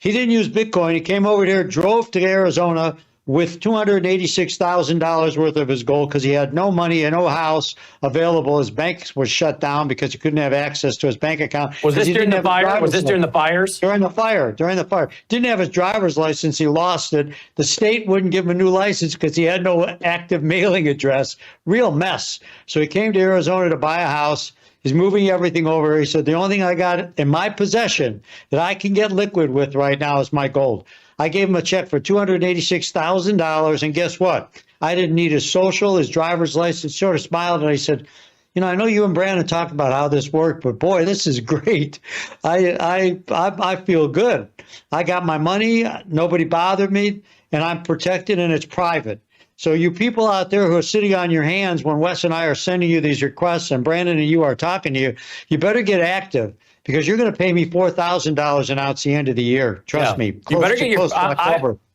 He didn't use Bitcoin. He came over here, drove to Arizona with $286,000 worth of his gold because he had no money and no house available. His bank was shut down because he couldn't have access to his bank account. Was this during the fire? Was this during the fires? During the fire. Didn't have his driver's license. He lost it. The state wouldn't give him a new license because he had no active mailing address. Real mess. So he came to Arizona to buy a house. He's moving everything over. He said, the only thing I got in my possession that I can get liquid with right now is my gold. I gave him a check for $286,000, and guess what? I didn't need his social, his driver's license. Sort of smiled, and I said, you know, I know you and Brannon talked about how this worked, but boy, this is great. I feel good. I got my money. Nobody bothered me, and I'm protected, and it's private. So you people out there who are sitting on your hands when Wes and I are sending you these requests and Brannon and you are talking to you, you better get active because you're going to pay me $4,000 an ounce the end of the year. Trust me. You better get your.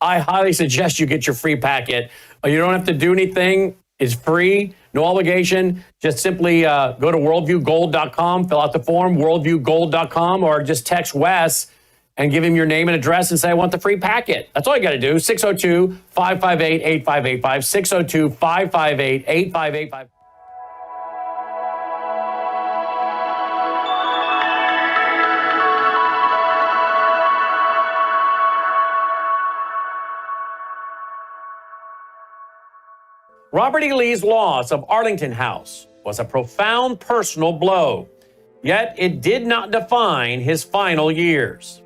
I highly suggest you get your free packet. You don't have to do anything. is free, no obligation. Just simply go to worldviewgold.com, fill out the form, worldviewgold.com, or just text Wes and give him your name and address and say, I want the free packet. That's all you got to do. 602-558-8585, 602-558-8585. Robert E. Lee's loss of Arlington House was a profound personal blow, yet it did not define his final years.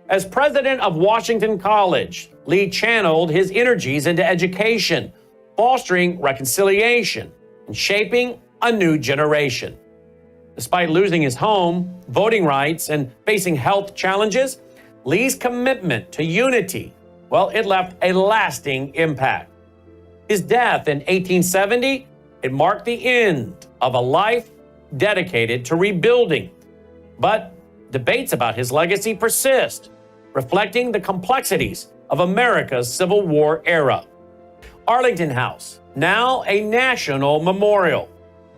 As president of Washington College, Lee channeled his energies into education, fostering reconciliation, and shaping a new generation. Despite losing his home, voting rights, and facing health challenges, Lee's commitment to unity, well, it left a lasting impact. His death in 1870, it marked the end of a life dedicated to rebuilding. But debates about his legacy persist, reflecting the complexities of America's Civil War era. Arlington House, now a national memorial.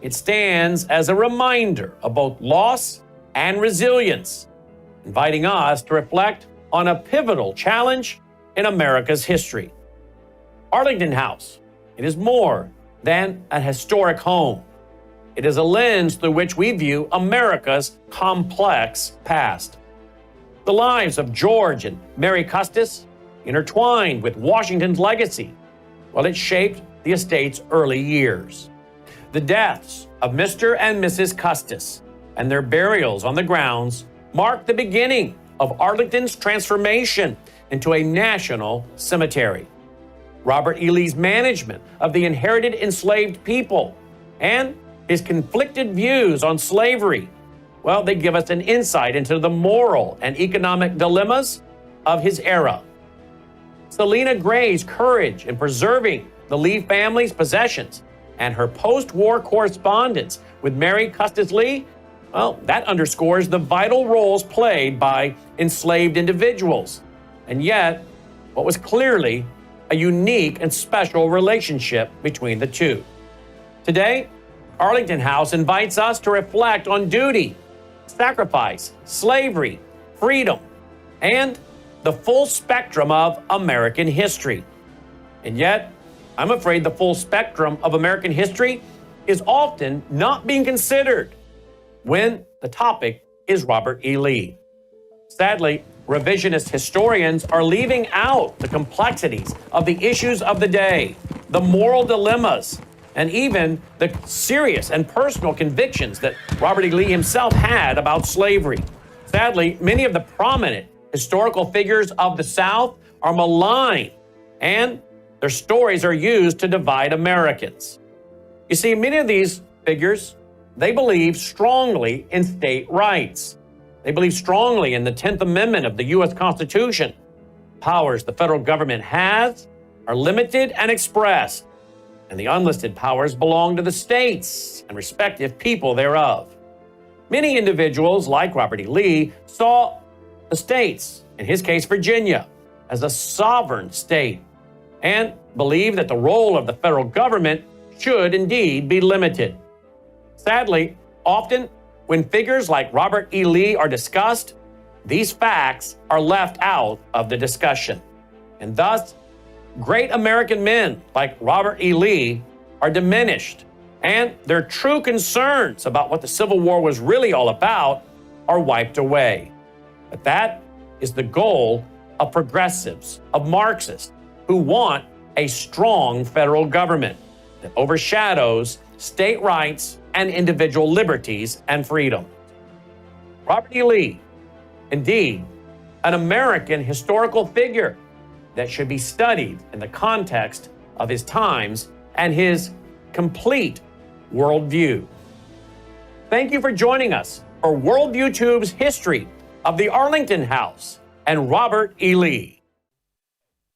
It stands as a reminder of both loss and resilience, inviting us to reflect on a pivotal challenge in America's history. Arlington House, it is more than a historic home. It is a lens through which we view America's complex past. The lives of George and Mary Custis intertwined with Washington's legacy, while it shaped the estate's early years. The deaths of Mr. and Mrs. Custis and their burials on the grounds marked the beginning of Arlington's transformation into a national cemetery. Robert E. Lee's management of the inherited enslaved people and his conflicted views on slavery, well, they give us an insight into the moral and economic dilemmas of his era. Selina Gray's courage in preserving the Lee family's possessions and her post-war correspondence with Mary Custis Lee, well, that underscores the vital roles played by enslaved individuals, and yet what was clearly a unique and special relationship between the two. Today, Arlington House invites us to reflect on duty, sacrifice, slavery, freedom, and the full spectrum of American history. And yet, I'm afraid the full spectrum of American history is often not being considered when the topic is Robert E. Lee. Sadly, revisionist historians are leaving out the complexities of the issues of the day, the moral dilemmas, and even the serious and personal convictions that Robert E. Lee himself had about slavery. Sadly, many of the prominent historical figures of the South are maligned, and their stories are used to divide Americans. You see, many of these figures, they believe strongly in state rights. They believe strongly in the 10th Amendment of the U.S. Constitution. Powers the federal government has are limited and expressed, and the unlisted powers belong to the states and respective people thereof. Many individuals, like Robert E. Lee, saw the states, in his case Virginia, as a sovereign state, and believed that the role of the federal government should indeed be limited. Sadly, often when figures like Robert E. Lee are discussed, these facts are left out of the discussion. And thus, great American men like Robert E. Lee are diminished, and their true concerns about what the Civil War was really all about are wiped away. But that is the goal of progressives, of Marxists, who want a strong federal government that overshadows state rights and individual liberties and freedom. Robert E. Lee, indeed, an American historical figure that should be studied in the context of his times and his complete worldview. Thank you for joining us for Worldview Tube's history of the Arlington House and Robert E. Lee.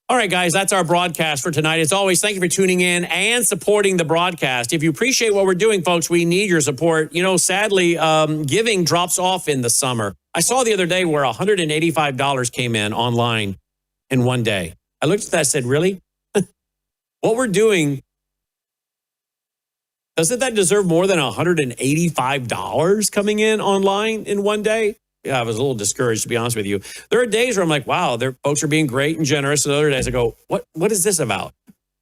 All right, guys, that's our broadcast for tonight. As always, thank you for tuning in and supporting the broadcast. If you appreciate what we're doing, folks, we need your support. You know, sadly, giving drops off in the summer. I saw the other day where $185 came in online in one day. I looked at that and said, really? What we're doing Doesn't that deserve more than $185 coming in online in one day? Yeah, I was a little discouraged, to be honest with you. There are days where I'm like, wow, folks are being great and generous. And other days I go, what is this about?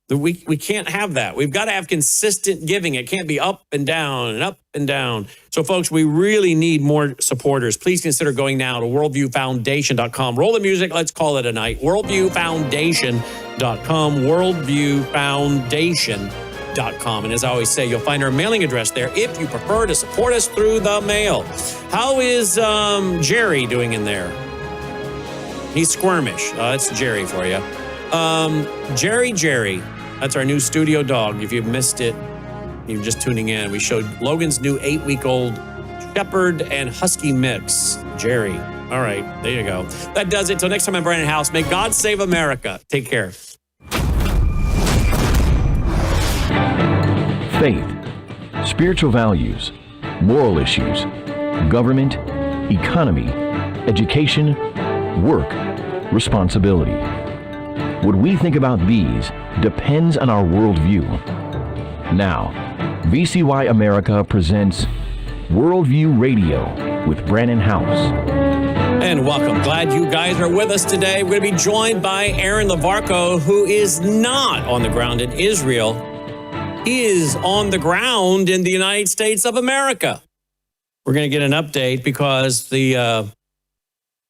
We can't have that. We've got to have consistent giving. It can't be up and down and up and down. So, folks, we really need more supporters. Please consider going now to worldviewfoundation.com. Roll the music. Let's call it a night. Worldviewfoundation.com. Worldviewfoundation.com. And as I always say, you'll find our mailing address there if you prefer to support us through the mail. How is Jerry doing in there? He's squirmish. That's Jerry for you. Jerry. That's our new studio dog. If you've missed it, you're just tuning in. We showed Logan's new 8-week-old Shepherd and Husky mix. Jerry. All right, there you go. That does it. Till next time, I'm Brannon Howse. May God save America. Take care. Faith, spiritual values, moral issues, government, economy, education, work, responsibility. What we think about these depends on our worldview. Now, VCY America presents Worldview Radio with Brannon Howse. And welcome. Glad you guys are with us today. We're going to be joined by Aaron Lavarco, who is not on the ground in Israel. He is on the ground in the United States of America. We're going to get an update because the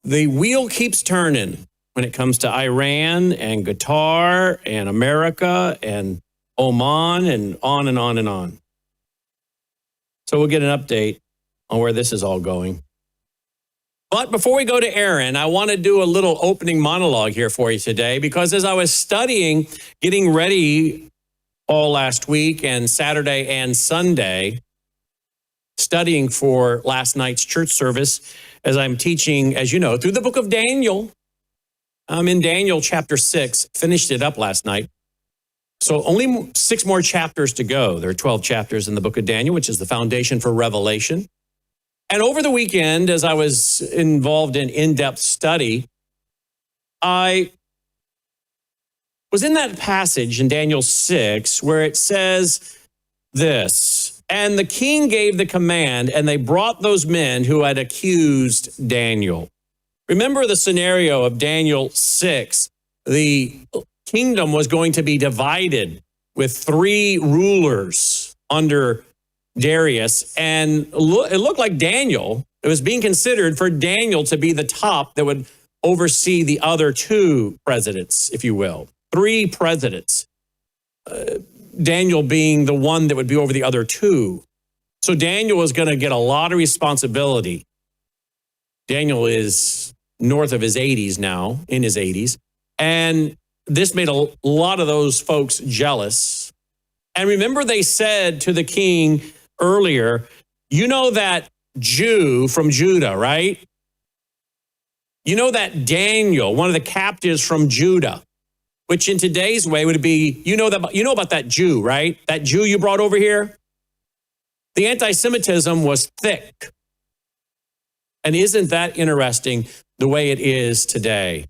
wheel keeps turning when it comes to Iran and Qatar and America and Oman and on and on and on. So we'll get an update on where this is all going. But before we go to Aaron, I want to do a little opening monologue here for you today, because as I was studying, getting ready all last week and Saturday and Sunday, studying for last night's church service, as I'm teaching, as you know, through the book of Daniel. I'm in Daniel chapter 6, finished it up last night. So only 6 more chapters to go. There are 12 chapters in the book of Daniel, which is the foundation for Revelation. And over the weekend, as I was involved in in-depth study, I was in that passage in Daniel 6 where it says this, and the king gave the command, and they brought those men who had accused Daniel. Remember the scenario of Daniel 6. The kingdom was going to be divided with 3 rulers under Darius. And it looked like Daniel, it was being considered for Daniel to be the top that would oversee the other 2 presidents, if you will. 3 presidents. Daniel being the one that would be over the other 2. So Daniel was going to get a lot of responsibility. Daniel is north of his 80s now, in his 80s. And this made a lot of those folks jealous. And remember, they said to the king earlier, you know that Jew from Judah, right? You know that Daniel, one of the captives from Judah, which in today's way would be, you know about that Jew, right? That Jew you brought over here? The anti-Semitism was thick. And isn't that interesting, the way it is today?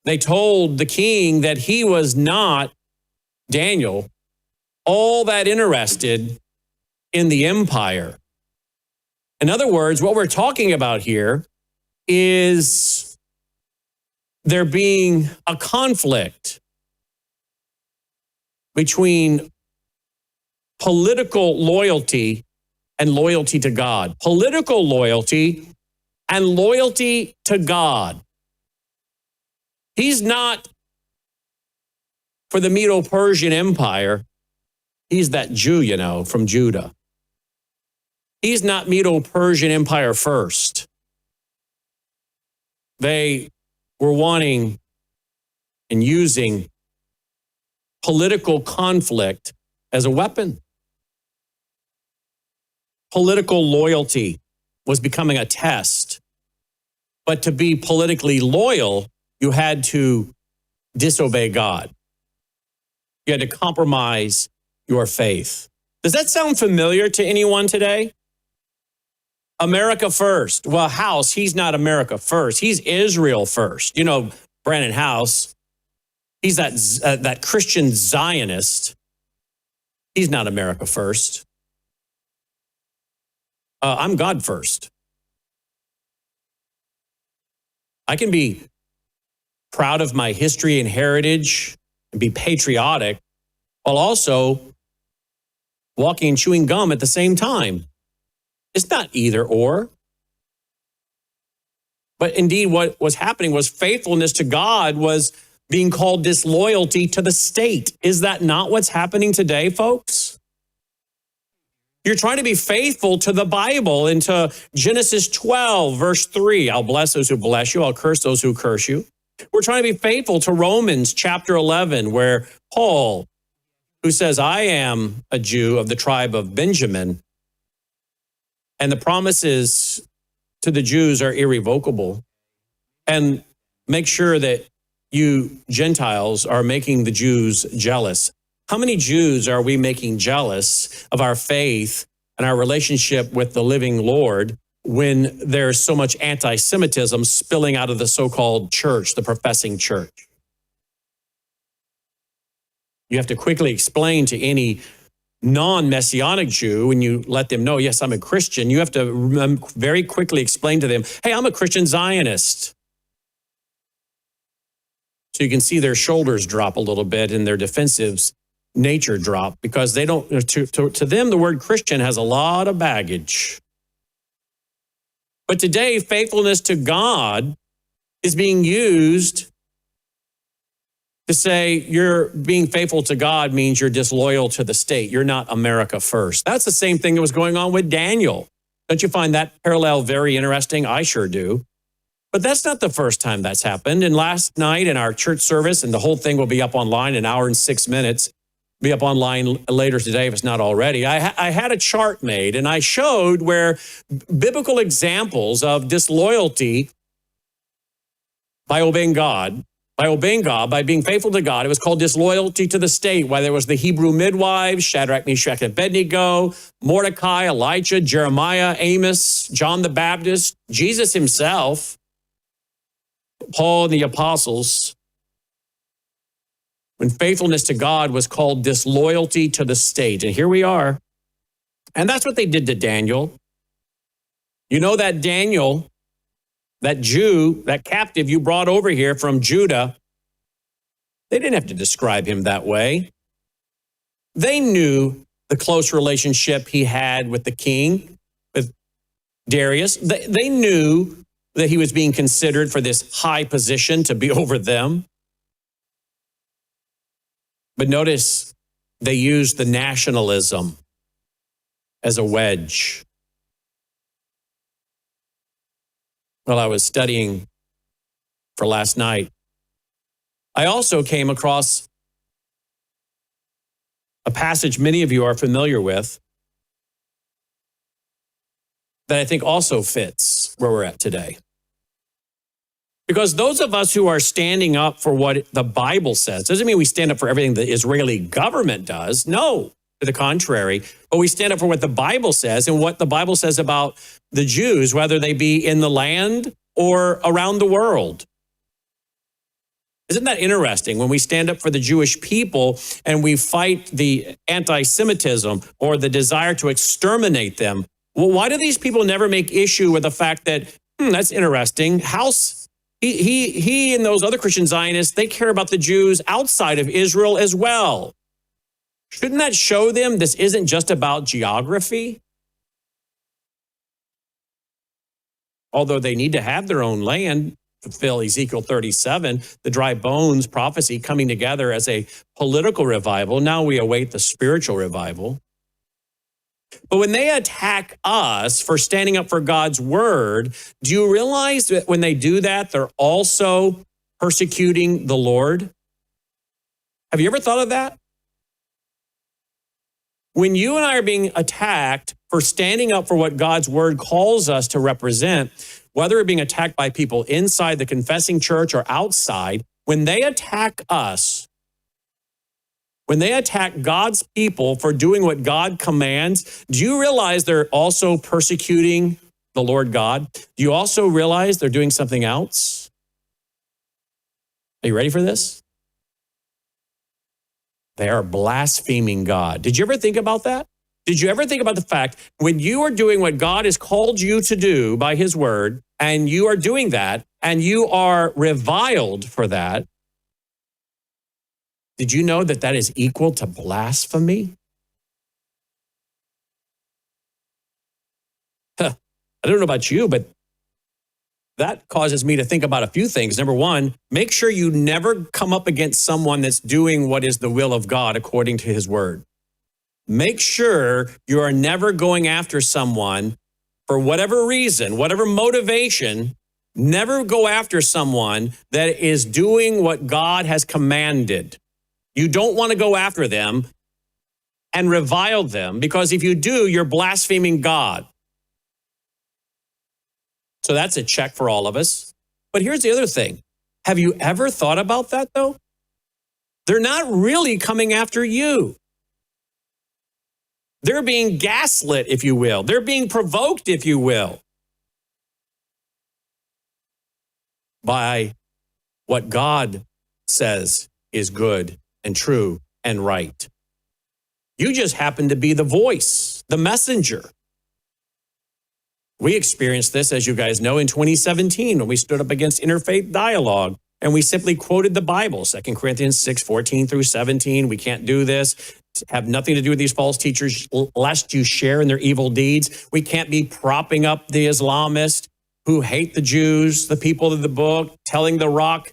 They told the king that he was not, Daniel, all that interested in the empire. In other words, what we're talking about here is there being a conflict between political loyalty and loyalty to God. Political loyalty and loyalty to God. He's not for the Medo-Persian Empire. He's that Jew, you know, from Judah. He's not Medo-Persian Empire first. They were wanting and using political conflict as a weapon. Political loyalty was becoming a test. But to be politically loyal, you had to disobey God. You had to compromise your faith. Does that sound familiar to anyone today? America first. Well, Howse, he's not America first. He's Israel first. You know, Brannon Howse, he's that Christian Zionist. He's not America first. I'm God first. I can be proud of my history and heritage and be patriotic while also walking and chewing gum at the same time. It's not either or. But indeed, what was happening was faithfulness to God was being called disloyalty to the state. Is that not what's happening today, folks? You're trying to be faithful to the Bible, and to Genesis 12, verse 3. I'll bless those who bless you. I'll curse those who curse you. We're trying to be faithful to Romans chapter 11, where Paul, who says, I am a Jew of the tribe of Benjamin, and the promises to the Jews are irrevocable. And make sure that you Gentiles are making the Jews jealous. How many Jews are we making jealous of our faith and our relationship with the living Lord when there's so much anti-Semitism spilling out of the so-called church, the professing church? You have to quickly explain to any non-Messianic Jew, when you let them know, yes, I'm a Christian, you have to very quickly explain to them, hey, I'm a Christian Zionist. So you can see their shoulders drop a little bit and their defensive nature drop, because they don't, to them, the word Christian has a lot of baggage. But today, faithfulness to God is being used to say you're being faithful to God means you're disloyal to the state. You're not America first. That's the same thing that was going on with Daniel. Don't you find that parallel very interesting? I sure do. But that's not the first time that's happened. And last night in our church service, and the whole thing will be up online, an hour and 6 minutes, be up online later today if it's not already. I had a chart made, and I showed where biblical examples of disloyalty by obeying God, by being faithful to God. It was called disloyalty to the state, why there was the Hebrew midwives, Shadrach, Meshach, and Abednego, Mordecai, Elijah, Jeremiah, Amos, John the Baptist, Jesus himself, Paul and the apostles. When faithfulness to God was called disloyalty to the state. And here we are. And that's what they did to Daniel. You know that Daniel, that Jew, that captive you brought over here from Judah, they didn't have to describe him that way. They knew the close relationship he had with the king, with Darius. They knew that he was being considered for this high position to be over them. But notice they used the nationalism as a wedge. While I was studying for last night, I also came across a passage many of you are familiar with that I think also fits where we're at today. Because those of us who are standing up for what the Bible says, doesn't mean we stand up for everything the Israeli government does. No, to the contrary. But we stand up for what the Bible says, and what the Bible says about the Jews, whether they be in the land or around the world. Isn't that interesting? When we stand up for the Jewish people and we fight the anti-Semitism or the desire to exterminate them, well, why do these people never make issue with the fact that, that's interesting, Howse, he and those other Christian Zionists, they care about the Jews outside of Israel as well. Shouldn't that show them this isn't just about geography? Although they need to have their own land, fulfill Ezekiel 37, the dry bones prophecy coming together as a political revival. Now we await the spiritual revival. But when they attack us for standing up for God's word, do you realize that when they do that, they're also persecuting the Lord? Have you ever thought of that? When you and I are being attacked for standing up for what God's word calls us to represent, whether we're being attacked by people inside the confessing church or outside, when they attack us, when they attack God's people for doing what God commands, do you realize they're also persecuting the Lord God? Do you also realize they're doing something else? Are you ready for this? They are blaspheming God. Did you ever think about that? Did you ever think about the fact when you are doing what God has called you to do by his word, and you are doing that, and you are reviled for that, did you know that that is equal to blasphemy? I don't know about you, but that causes me to think about a few things. Number one, make sure you never come up against someone that's doing what is the will of God according to his word. Make sure you are never going after someone for whatever reason, whatever motivation. Never go after someone that is doing what God has commanded. You don't want to go after them and revile them, because if you do, you're blaspheming God. So that's a check for all of us. But here's the other thing. Have you ever thought about that, though? They're not really coming after you. They're being gaslit, if you will. They're being provoked, if you will, by what God says is good and true and right. You just happen to be the voice, the messenger. We experienced this, as you guys know, in 2017 when we stood up against interfaith dialogue and we simply quoted the Bible, 2 Corinthians 6:14 through 17. We can't do this. Have nothing to do with these false teachers, lest you share in their evil deeds. We can't be propping up the Islamists who hate the Jews, the people of the book, telling the rock,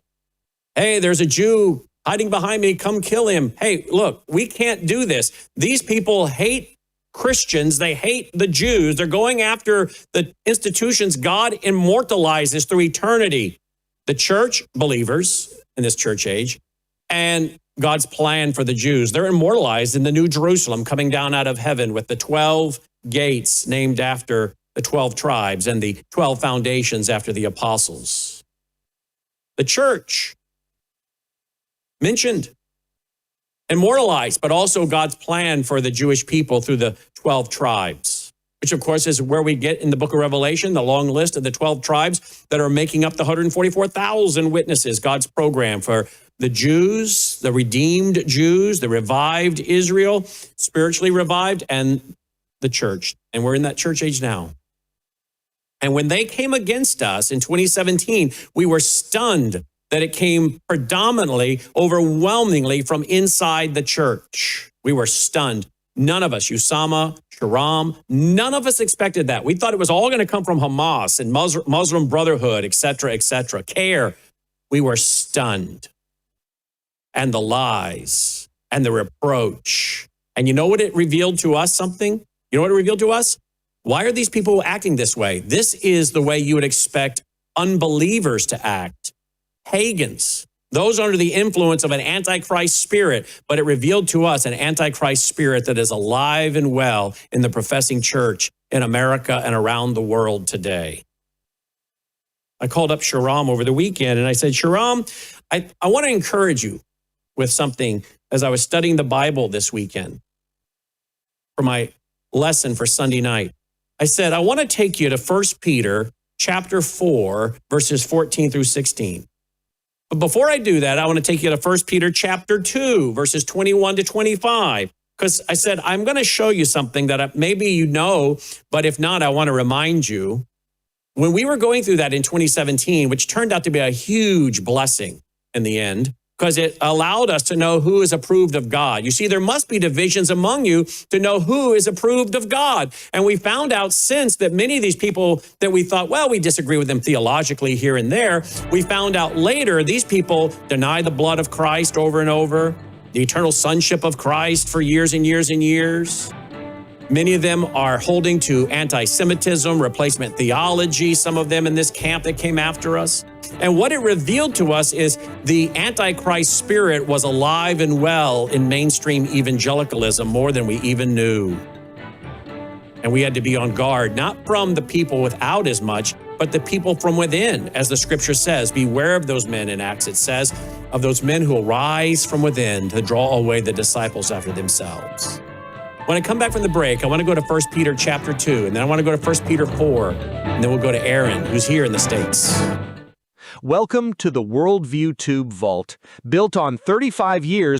hey, there's a Jew hiding behind me, come kill him. Hey, look, we can't do this. These people hate Christians. They hate the Jews. They're going after the institutions God immortalizes through eternity. The church, believers in this church age, and God's plan for the Jews. They're immortalized in the New Jerusalem coming down out of heaven with the 12 gates named after the 12 tribes and the 12 foundations after the apostles. The church mentioned, immortalized, but also God's plan for the Jewish people through the 12 tribes, which of course is where we get in the book of Revelation, the long list of the 12 tribes that are making up the 144,000 witnesses, God's program for the Jews, the redeemed Jews, the revived Israel, spiritually revived, and the church. And we're in that church age now. And when they came against us in 2017, we were stunned that it came predominantly, overwhelmingly from inside the church. We were stunned. None of us, Usama, Sharam, none of us expected that. We thought it was all going to come from Hamas and Muslim Brotherhood, et cetera, CARE. We were stunned. And the lies and the reproach. And you know what it revealed to us something? You know what it revealed to us? Why are these people acting this way? This is the way you would expect unbelievers to act. Pagans, those under the influence of an antichrist spirit, but it revealed to us an antichrist spirit that is alive and well in the professing church in America and around the world today. I called up Sharam over the weekend and I said, Sharam, I want to encourage you with something as I was studying the Bible this weekend for my lesson for Sunday night. I said, I want to take you to 1 Peter chapter 4, verses 14 through 16. But before I do that, I want to take you to 1 Peter chapter 2, verses 21 to 25. Because I said, I'm going to show you something that maybe you know, but if not, I want to remind you. When we were going through that in 2017, which turned out to be a huge blessing in the end, because it allowed us to know who is approved of God. You see, there must be divisions among you to know who is approved of God. And we found out since that many of these people that we thought, well, we disagree with them theologically here and there, we found out later these people deny the blood of Christ over and over, the eternal sonship of Christ for years and years and years. Many of them are holding to anti-Semitism, replacement theology, some of them in this camp that came after us. And what it revealed to us is the Antichrist spirit was alive and well in mainstream evangelicalism more than we even knew. And we had to be on guard, not from the people without as much, but the people from within. As the scripture says, beware of those men in Acts, it says, of those men who will rise from within to draw away the disciples after themselves. When I come back from the break, I want to go to 1 Peter chapter 2, and then I want to go to 1 Peter 4, and then we'll go to Aaron, who's here in the States. Welcome to the Worldview Tube Vault, built on 35 years